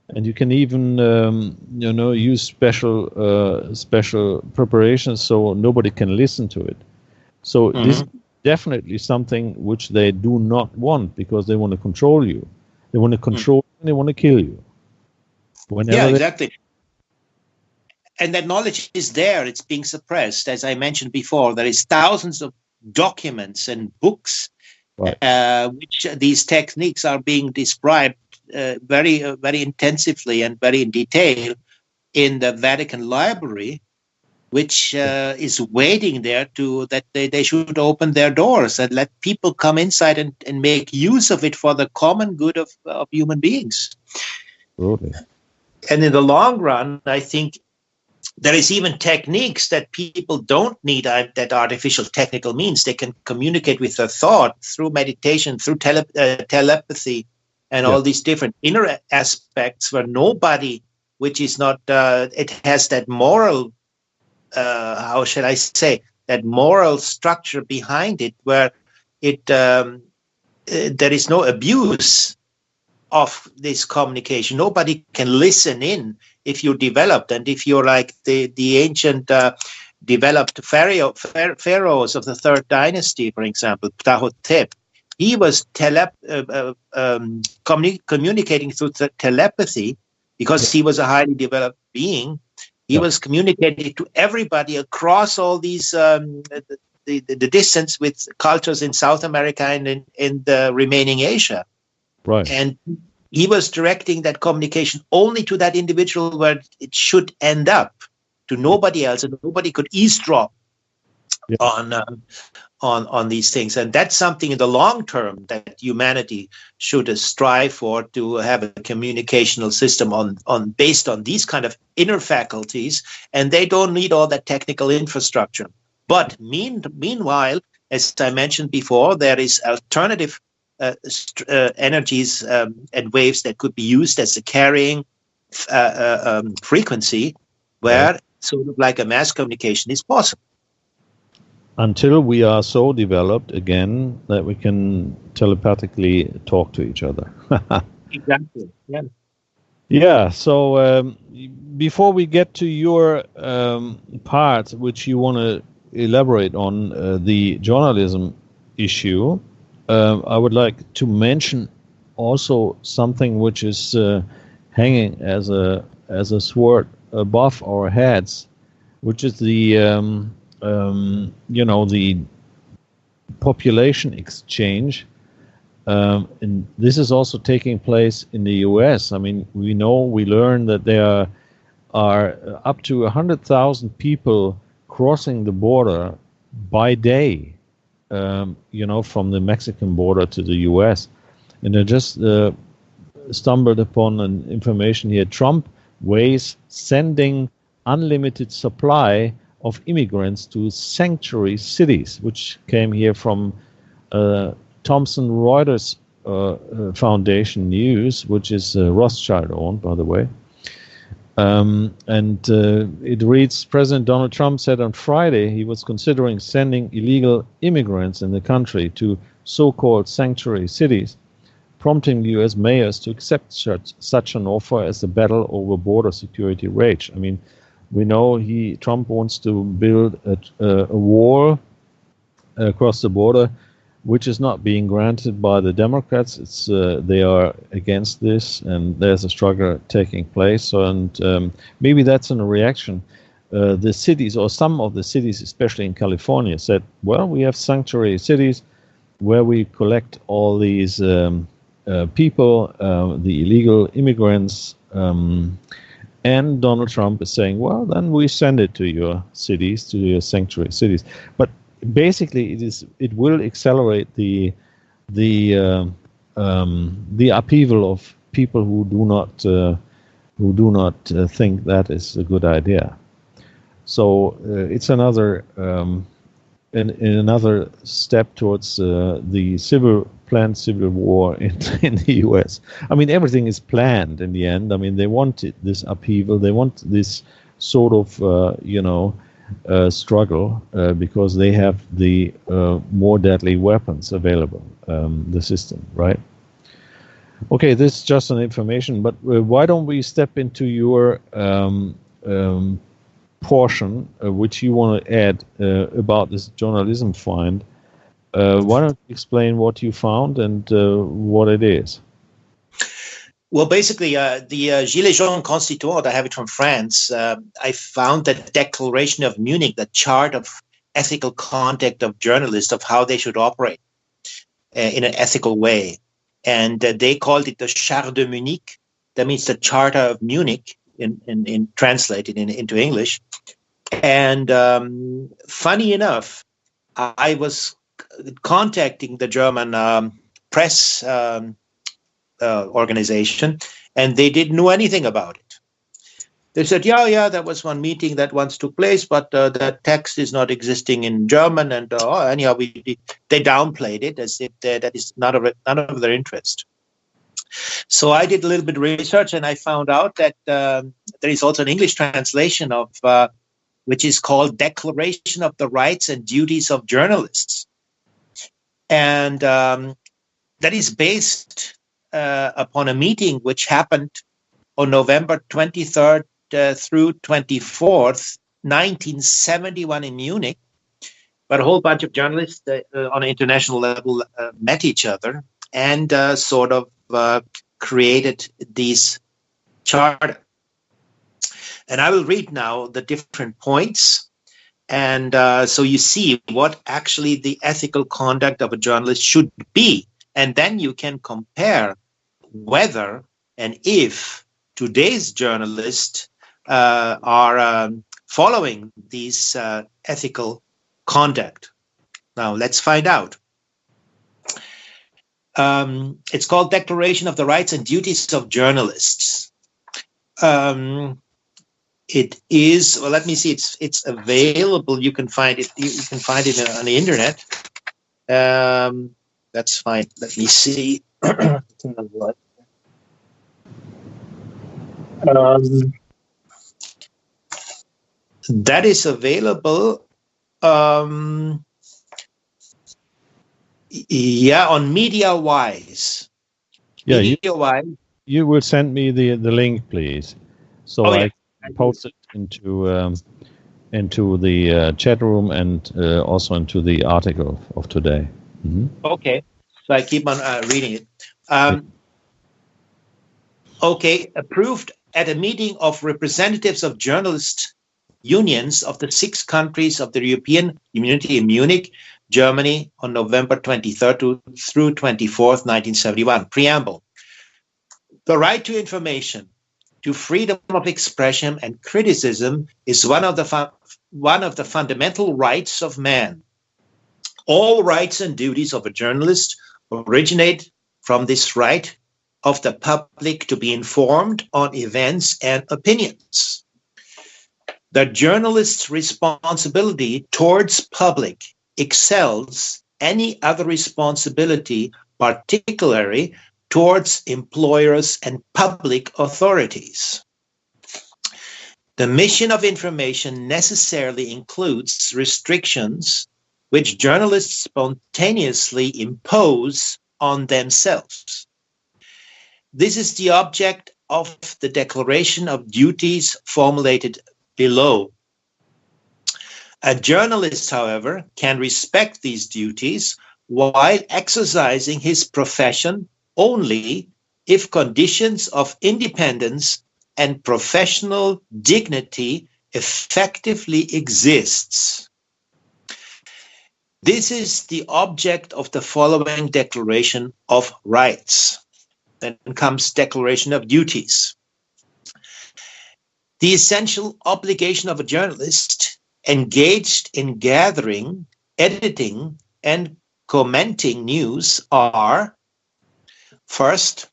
and you can even use special preparations so nobody can listen to it. So this is definitely something which they do not want, because they want to control you. They want to control and they want to kill you. Exactly. And that knowledge is there. It's being suppressed. As I mentioned before, there is thousands of documents and books which these techniques are being described very, very intensively and very in detail in the Vatican Library, which is waiting there that they should open their doors and let people come inside and make use of it for the common good of human beings. Totally. And in the long run, I think there is even techniques that people don't need that artificial technical means. They can communicate with their thought through meditation, through telepathy, and all these different inner aspects where nobody, which is not, it has that moral, how should I say, that moral structure behind it, where there is no abuse of this communication. Nobody can listen in if you're developed, and if you're like the ancient developed pharaohs of the third dynasty, for example, Ptahhotep. He was communicating through telepathy because he was a highly developed being. He was communicating to everybody across all these the distance with cultures in South America and in the remaining Asia. Right. And he was directing that communication only to that individual where it should end up, to nobody else, and nobody could eavesdrop on these things. And that's something in the long term that humanity should strive for, to have a communicational system based on these kind of inner faculties, and they don't need all that technical infrastructure. But meanwhile, as I mentioned before, there is alternative energies and waves that could be used as a carrying frequency, where sort of like a mass communication is possible. Until we are so developed again that we can telepathically talk to each other. Exactly. Yeah. Yeah. So before we get to your part, which you want to elaborate on the journalism issue, I would like to mention also something which is hanging as a sword above our heads, which is the the population exchange. And this is also taking place in the US. I mean, we learn that there are up to 100,000 people crossing the border by day, from the Mexican border to the US. And I just stumbled upon an information here. Trump weighs sending unlimited supply of immigrants to sanctuary cities, which came here from Thomson Reuters Foundation News, which is Rothschild owned, by the way. And it reads, President Donald Trump said on Friday he was considering sending illegal immigrants in the country to so-called sanctuary cities, prompting the U.S. mayors to accept such an offer as the battle over border security rage. I mean, we know Trump wants to build a wall across the border, which is not being granted by the Democrats. They are against this, and there's a struggle taking place. And maybe that's a reaction. The cities, or some of the cities, especially in California, said, well, we have sanctuary cities where we collect all these people, the illegal immigrants, and Donald Trump is saying, well, then we send it to your cities, to your sanctuary cities. But basically, it will accelerate the upheaval of people who do not think that is a good idea. So it's another another step towards the planned civil war in the U.S. I mean, everything is planned in the end. I mean, they want this upheaval. They want this sort of struggle because they have the more deadly weapons available, the system, right? Okay, this is just an information, but why don't we step into your portion, which you want to add about this journalism find. Why don't you explain what you found and what it is? Well, basically, the Gilets jaunes constituant, I have it from France. I found that Declaration of Munich, the chart of ethical conduct of journalists, of how they should operate in an ethical way. And they called it the Charte de Munich. That means the Charter of Munich, in translated into English. And funny enough, I was contacting the German press organization, and they didn't know anything about it. They said, yeah, that was one meeting that once took place, but that text is not existing in German, and anyhow, they downplayed it as if that is none of their interest. So I did a little bit of research, and I found out that there is also an English translation of which is called Declaration of the Rights and Duties of Journalists, and that is based upon a meeting which happened on November 23rd through 24th, 1971 in Munich, but a whole bunch of journalists on an international level met each other and sort of created these charter. And I will read now the different points. And so you see what actually the ethical conduct of a journalist should be. And then you can compare whether and if today's journalists are following these ethical conduct. Now, let's find out. It's called Declaration of the Rights and Duties of Journalists. It is, well, let me see, it's available. You can find it. You can find it on the internet. That's fine. Let me see. That is available. Yeah, on MediaWise. Yeah, MediaWise. you will send me the link, please, so I post it into the chat room and also into the article of today. Okay, so I keep on reading it. Okay, approved at a meeting of representatives of journalist unions of the 6 countries of the European Community in Munich, Germany, on November 23rd through 24th, 1971. Preamble. The right to information, to freedom of expression and criticism is one of the fundamental rights of man. All rights and duties of a journalist originate from this right of the public to be informed on events and opinions. The journalist's responsibility towards public excels any other responsibility, particularly towards employers and public authorities. The mission of information necessarily includes restrictions which journalists spontaneously impose on themselves. This is the object of the Declaration of Duties formulated below. A journalist, however, can respect these duties while exercising his profession only if conditions of independence and professional dignity effectively exists. This is the object of the following Declaration of Rights. Then comes Declaration of Duties. The essential obligation of a journalist engaged in gathering, editing, and commenting news are: first,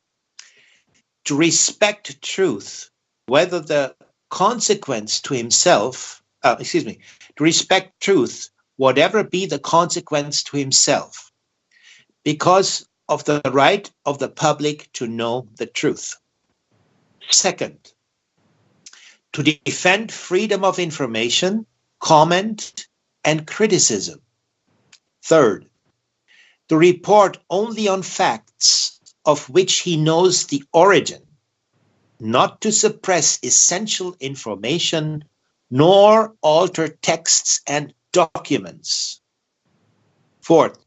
to respect truth, whether the consequence to himself, to respect truth, whatever be the consequence to himself, because of the right of the public to know the truth. Second, to defend freedom of information, comment, and criticism. Third, to report only on facts of which he knows the origin, not to suppress essential information, nor alter texts and documents. Fourth,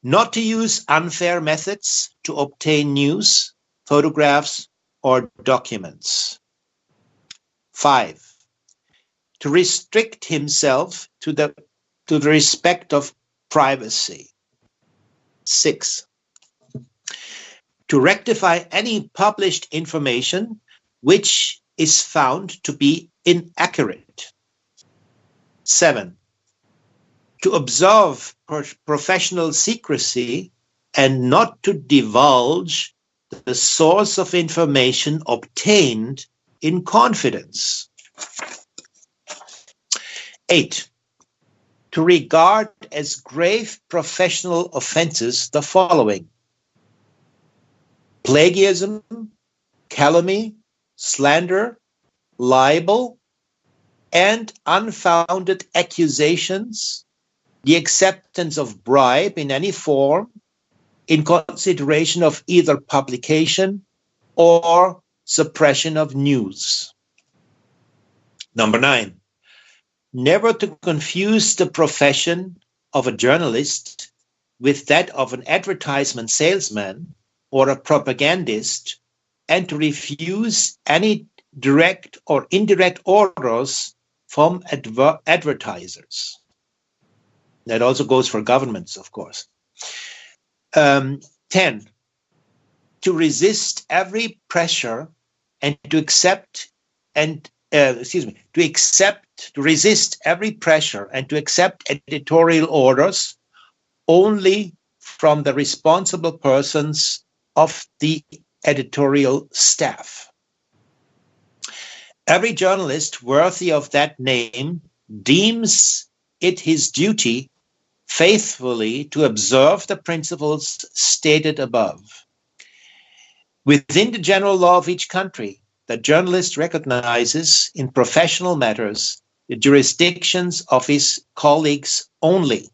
not to use unfair methods to obtain news, photographs, or documents. 5, to restrict himself to the respect of privacy. 6, to rectify any published information which is found to be inaccurate. 7, to observe professional secrecy and not to divulge the source of information obtained in confidence. 8, to regard as grave professional offenses the following: plagiarism, calumny, slander, libel, and unfounded accusations, the acceptance of bribe in any form, in consideration of either publication or suppression of news. Number 9, never to confuse the profession of a journalist with that of an advertisement salesman or a propagandist, and to refuse any direct or indirect orders from advertisers. That also goes for governments, of course. 10, to resist every pressure and to resist every pressure and to accept editorial orders only from the responsible persons of the editorial staff. Every journalist worthy of that name deems it his duty faithfully to observe the principles stated above. Within the general law of each country, the journalist recognizes in professional matters the jurisdictions of his colleagues only.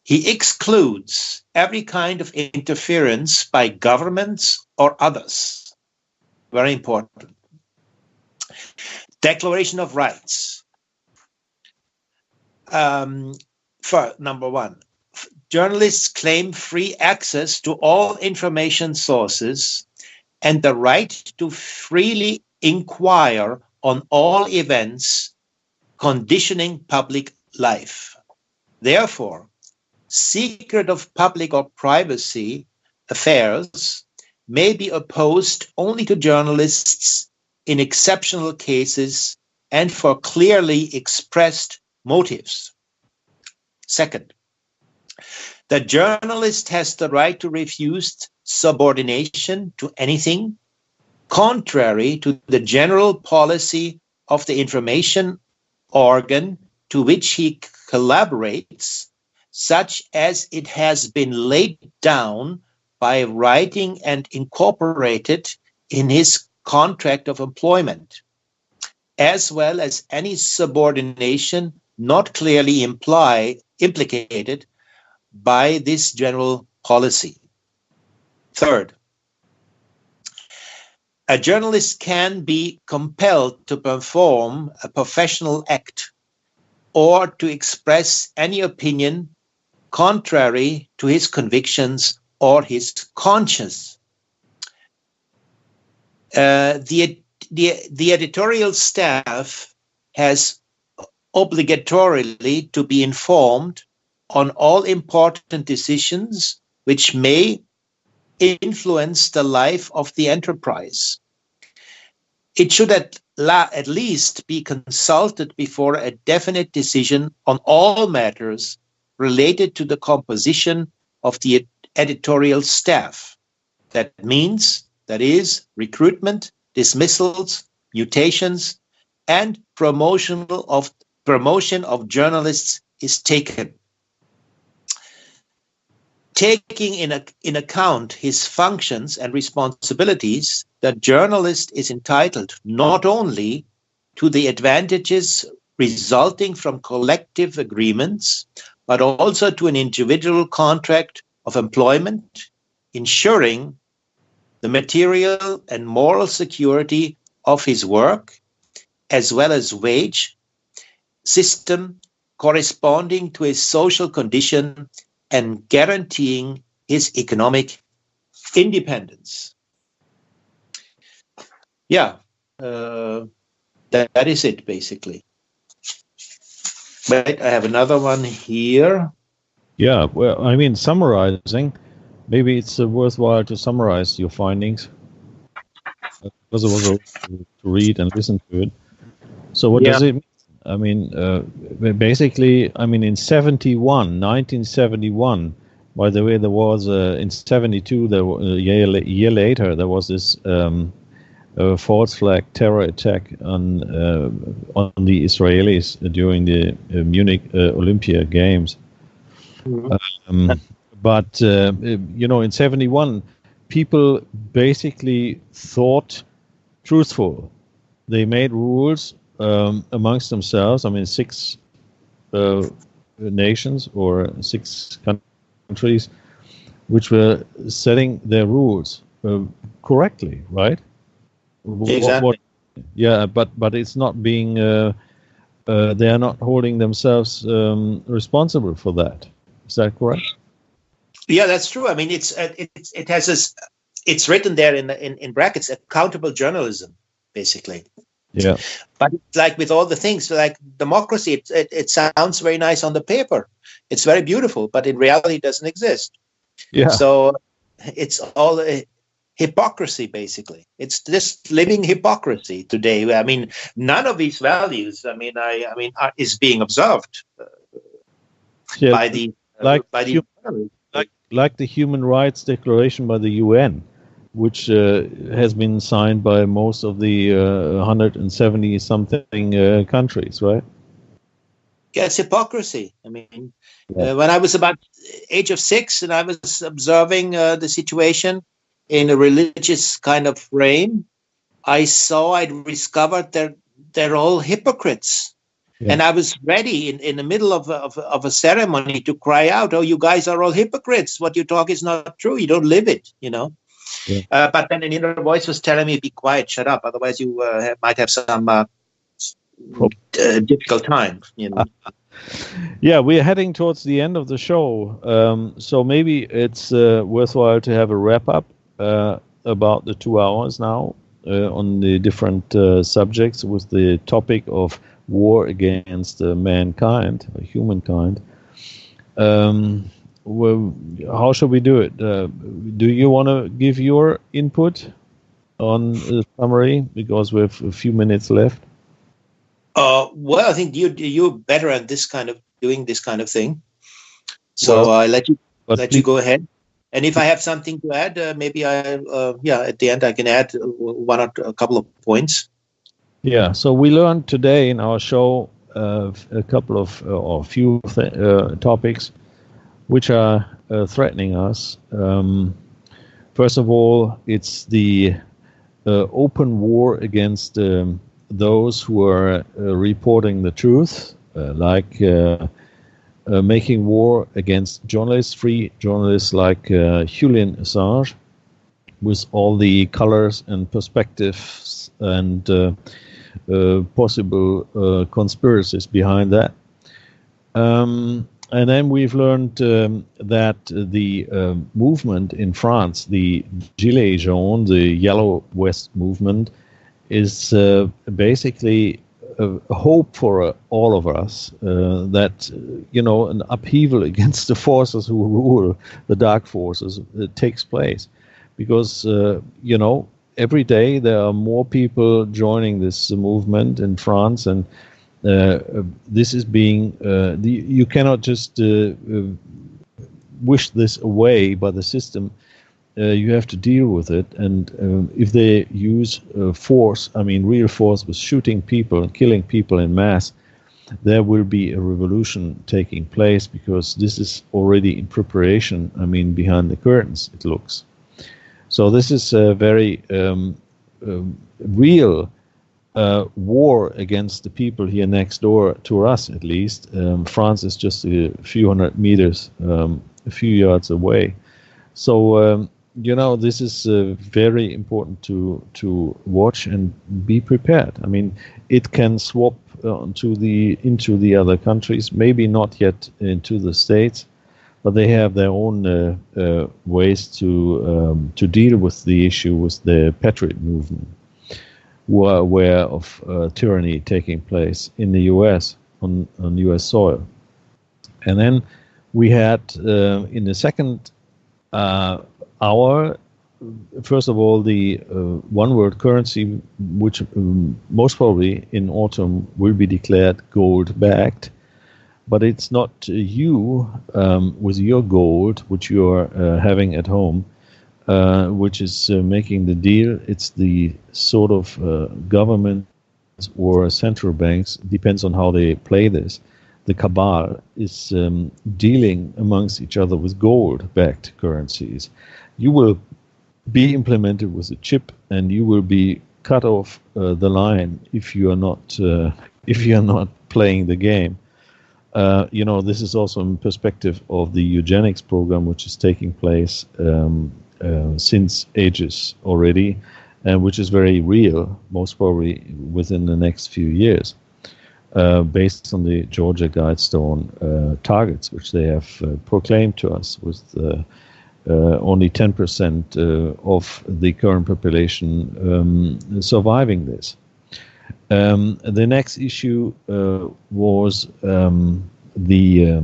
He excludes every kind of interference by governments or others. Very important. Declaration of Rights. For number one, journalists claim free access to all information sources and the right to freely inquire on all events conditioning public life. Therefore, secret of public or privacy affairs may be opposed only to journalists in exceptional cases and for clearly expressed motives. Second, the journalist has the right to refuse subordination to anything contrary to the general policy of the information organ to which he collaborates, such as it has been laid down by writing and incorporated in his contract of employment, as well as any subordination not clearly implicated by this general policy. Third, a journalist can be compelled to perform a professional act or to express any opinion contrary to his convictions or his conscience. The editorial staff has obligatorily to be informed on all important decisions which may influence the life of the enterprise. It should at least be consulted before a definite decision on all matters related to the composition of the editorial staff. That is, recruitment, dismissals, mutations, and promotion of journalists is taken. Taking in account his functions and responsibilities, the journalist is entitled not only to the advantages resulting from collective agreements, but also to an individual contract of employment, ensuring the material and moral security of his work, as well as wage system corresponding to his social condition and guaranteeing his economic independence. Yeah, that is it, basically. Wait, I have another one here. Yeah, well, I mean, summarizing, maybe it's worthwhile to summarize your findings, because it was to read and listen to it. So what does it mean? I mean, basically, I mean, in 1971, by the way, there was, in 72, a year later, there was this false flag terror attack on the Israelis during the Munich Olympia Games. But, in 71, people basically thought truthful. They made rules amongst themselves. I mean, 6 nations or 6 countries which were setting their rules correctly, right? Exactly. But it's not being. They are not holding themselves responsible for that. Is that correct? Yeah, that's true. I mean, it has this. It's written there in brackets, accountable journalism, basically. Yeah. But it's like with all the things, like democracy, it sounds very nice on the paper. It's very beautiful, but in reality, it doesn't exist. Yeah. So it's all hypocrisy, basically. It's just living hypocrisy today. I mean, none of these values, is being observed by the like the Human Rights Declaration by the UN, which has been signed by most of the 170-something countries, right? Yeah, it's hypocrisy. I mean, when I was about age of 6 and I was observing the situation in a religious kind of frame, I discovered they're all hypocrites. Yeah. And I was ready in the middle of a ceremony to cry out, "Oh, you guys are all hypocrites. What you talk is not true. You don't live it, Yeah. But then an inner voice was telling me, "Be quiet, shut up. Otherwise, you might have some difficult time. Yeah, we're heading towards the end of the show, so maybe it's worthwhile to have a wrap up about the 2 hours now on the different subjects with the topic of war against mankind, humankind. Well, how should we do it? Do you want to give your input on the summary, because we have a few minutes left? Well, I think you're better at doing this kind of thing. So I let you go ahead. And if I have something to add, maybe at the end I can add one or a couple of points. Yeah. So we learned today in our show a couple of or few topics which are threatening us. First of all, it's the open war against those who are reporting the truth, like making war against journalists, free journalists like Julian Assange, with all the colors and perspectives and possible conspiracies behind that. And then we've learned that the movement in France, the Gilets jaunes, the Yellow Vest movement, is basically a hope for all of us that, an upheaval against the forces who rule, the dark forces, takes place. Because, every day there are more people joining this movement in France, and this is being, you cannot just wish this away by the system. You have to deal with it, and if they use force, real force, with shooting people and killing people in mass, there will be a revolution taking place, because this is already in preparation, behind the curtains, it looks. So this is a very real war against the people here next door to us, at least. France is just a few hundred meters, a few yards away. So, this is very important to watch and be prepared. It can swap into the other countries, maybe not yet into the States, but they have their own ways to deal with the issue with the Patriot movement, who are aware of tyranny taking place in the U.S. on U.S. soil. And then we had in the second hour, first of all, the one world currency, which most probably in autumn will be declared gold-backed. But it's not you with your gold, which you are having at home, which is making the deal. It's the sort of government or central banks, depends on how they play this. The cabal is dealing amongst each other with gold-backed currencies. You will be implemented with a chip, and you will be cut off the line if you are not playing the game. This is also in perspective of the eugenics program, which is taking place since ages already, and which is very real, most probably within the next few years, based on the Georgia Guidestone targets, which they have proclaimed to us, with only 10% of the current population surviving this. The next issue was the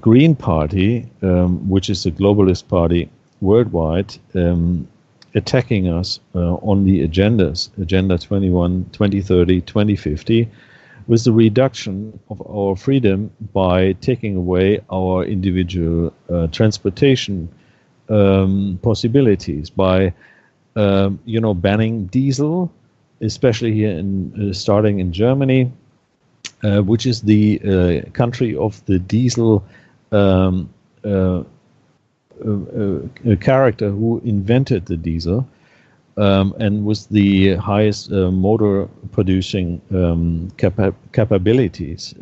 Green Party, which is a globalist party worldwide, attacking us on the agendas, Agenda 21, 2030, 2050, with the reduction of our freedom by taking away our individual transportation possibilities, by banning diesel, especially here starting in Germany, which is the country of the diesel character who invented the diesel, and was the highest motor producing capabilities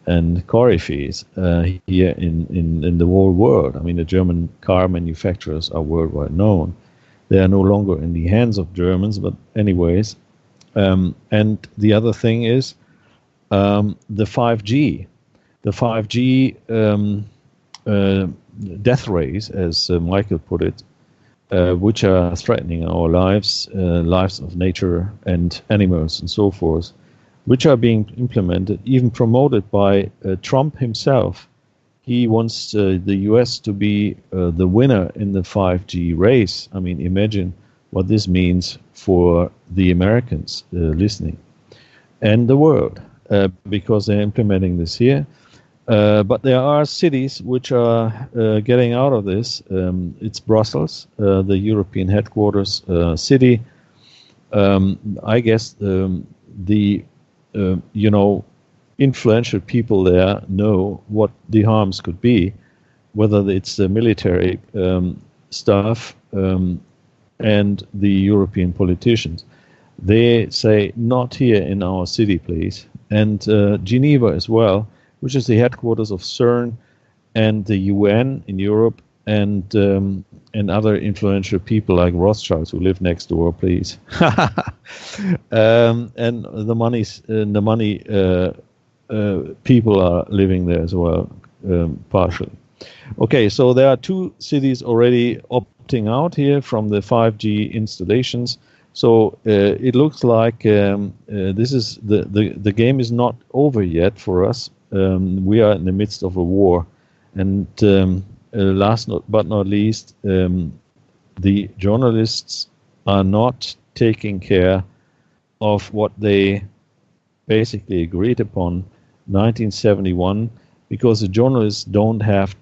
and coryphees here in the whole world. The German car manufacturers are worldwide known. They are no longer in the hands of Germans, but anyways, And the other thing is the 5G. The 5G death rays, as Michael put it, which are threatening our lives, lives of nature and animals and so forth, which are being implemented, even promoted by Trump himself. He wants the US to be the winner in the 5G race. I mean, imagine what this means for the Americans listening and the world, because they're implementing this here. But there are cities which are getting out of this. It's Brussels, the European headquarters city. I guess the influential people there know what the harms could be, whether it's the military staff and the European politicians. They say, not here in our city, please. And Geneva as well, which is the headquarters of CERN and the UN in Europe, and other influential people like Rothschilds who live next door, please. And the money people are living there as well, partially. Okay, so there are 2 cities already opting out here from the 5G installations. So it looks like this is the game is not over yet for us. We are in the midst of a war, and last but not least, the journalists are not taking care of what they basically agreed upon 1971, because the journalists don't have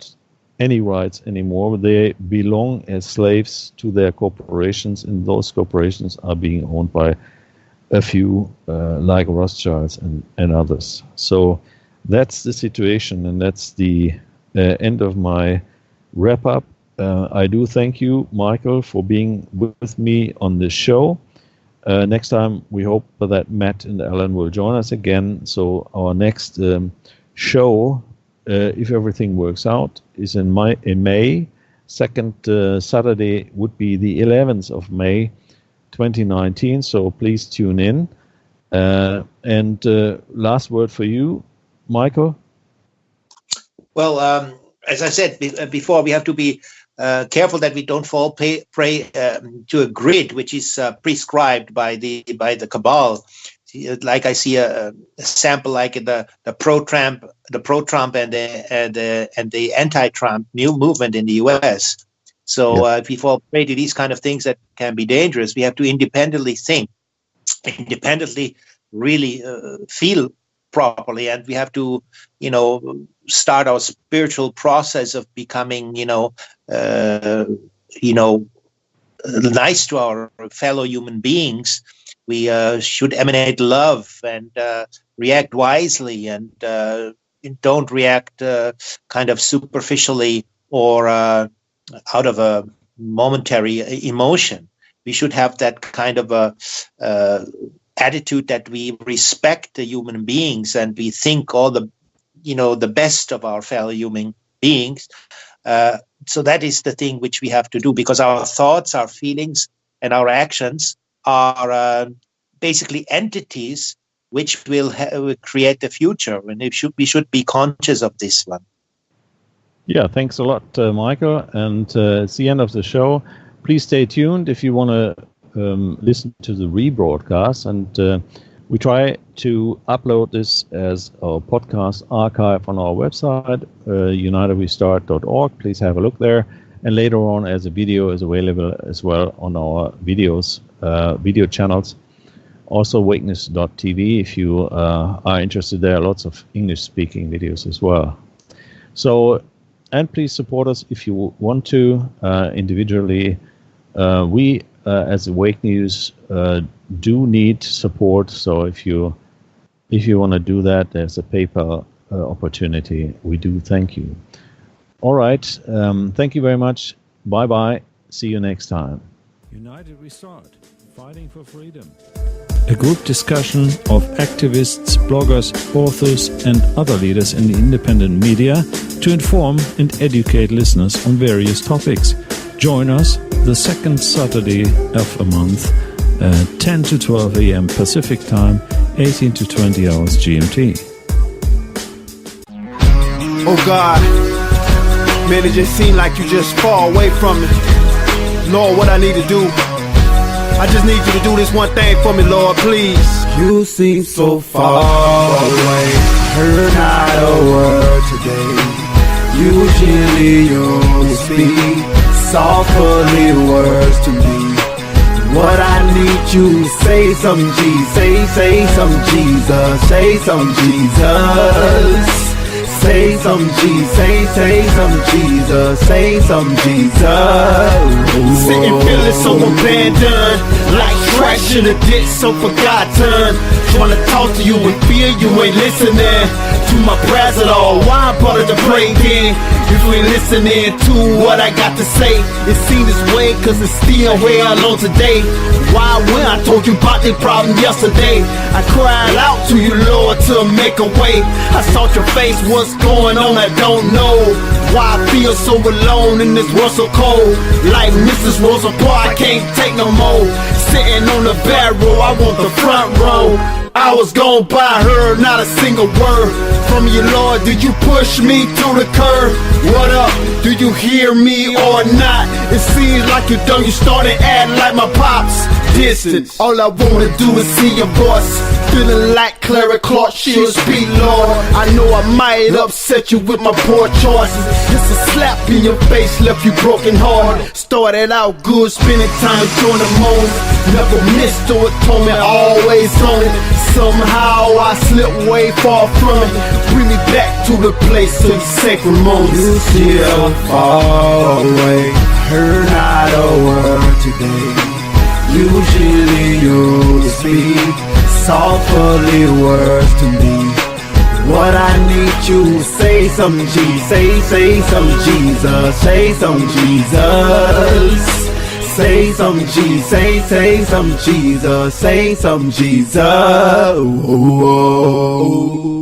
any rights anymore. They belong as slaves to their corporations, and those corporations are being owned by a few like Rothschilds and others. So that's the situation, and that's the end of my wrap-up. I do thank you, Michael, for being with me on this show. Next time, we hope that Matt and Alan will join us again. So our next show, if everything works out, is in May. Second Saturday would be the 11th of May, 2019. So please tune in. And last word for you, Michael. Well, as I said before, we have to be careful that we don't fall prey to a grid which is prescribed by the cabal. Like I see a sample like in the pro-Trump and the anti-Trump new movement in the U.S. So if we fall prey to these kind of things that can be dangerous, we have to independently think, independently really feel properly, and we have to, start our spiritual process of becoming, nice to our fellow human beings. We should emanate love and react wisely, and don't react kind of superficially or out of a momentary emotion. We should have that kind of a attitude that we respect the human beings and we think all the best of our fellow human beings. So that is the thing which we have to do, because our thoughts, our feelings, and our actions are basically entities which will create the future, and we should be conscious of this one. Yeah, thanks a lot, Michael. And it's the end of the show. Please stay tuned if you want to listen to the rebroadcast, and we try to upload this as a podcast archive on our website, UnitedWeStart.org. Please have a look there, and later on as a video is available as well on our video channels. Also Wakeness.tv if you are interested. There are lots of English-speaking videos as well. So, and please support us if you want to individually. We as Awake News do need support, so if you want to do that, there's a PayPal opportunity. We do thank you. All right, thank you very much. Bye bye. See you next time. United We Start, fighting for freedom. A group discussion of activists, bloggers, authors, and other leaders in the independent media to inform and educate listeners on various topics. Join us the second Saturday of a month 10 to 12 a.m. Pacific Time, 18 to 20 hours GMT. Oh God, man, it just seemed like you just far away from me. Lord, what I need to do, I just need you to do this one thing for me, Lord, please. You seem so far away, heard not a word today. Usually you speak softly words to me. What I need you to say some Jesus, say some Jesus, say some Jesus. Say some Jesus, say some Jesus, say some Jesus. Sitting feeling so abandoned, like trash in a ditch so forgotten. Trying to talk to you and fear you ain't listening to my prayers at all. Why I'm part of the pray then? If you ain't listening to what I got to say, it seems this way cause it's still here alone today. Why when I told you about the problem yesterday, I cried out to you, Lord, to make a way. I sought your face, what's going on, I don't know. Why I feel so alone in this world so cold. Like Mrs. Rosa Parks, I can't take no more. Sitting on the back row, I want the front row. I was gone by her, not a single word from you, Lord. Did you push me to the curb? What up? Do you hear me or not? It seems like you done, you started acting like my pops. Distant, all I wanna do is see your voice. Feeling like Clara Clark, she'll speak, Lord. I know I might upset you with my poor choices. Just a slap in your face left you broken hearted. Started out good, spending time doing the most. Never missed or told me, always on it. Somehow I slip way far from it. Bring me back to the place of the sacred moments. You still far away, heard not a word today. Usually you speak softly words to me. What I need you to say some Jesus, say some Jesus, say some Jesus. Say some Jesus, say some Jesus, say some Jesus. Oh, oh, oh.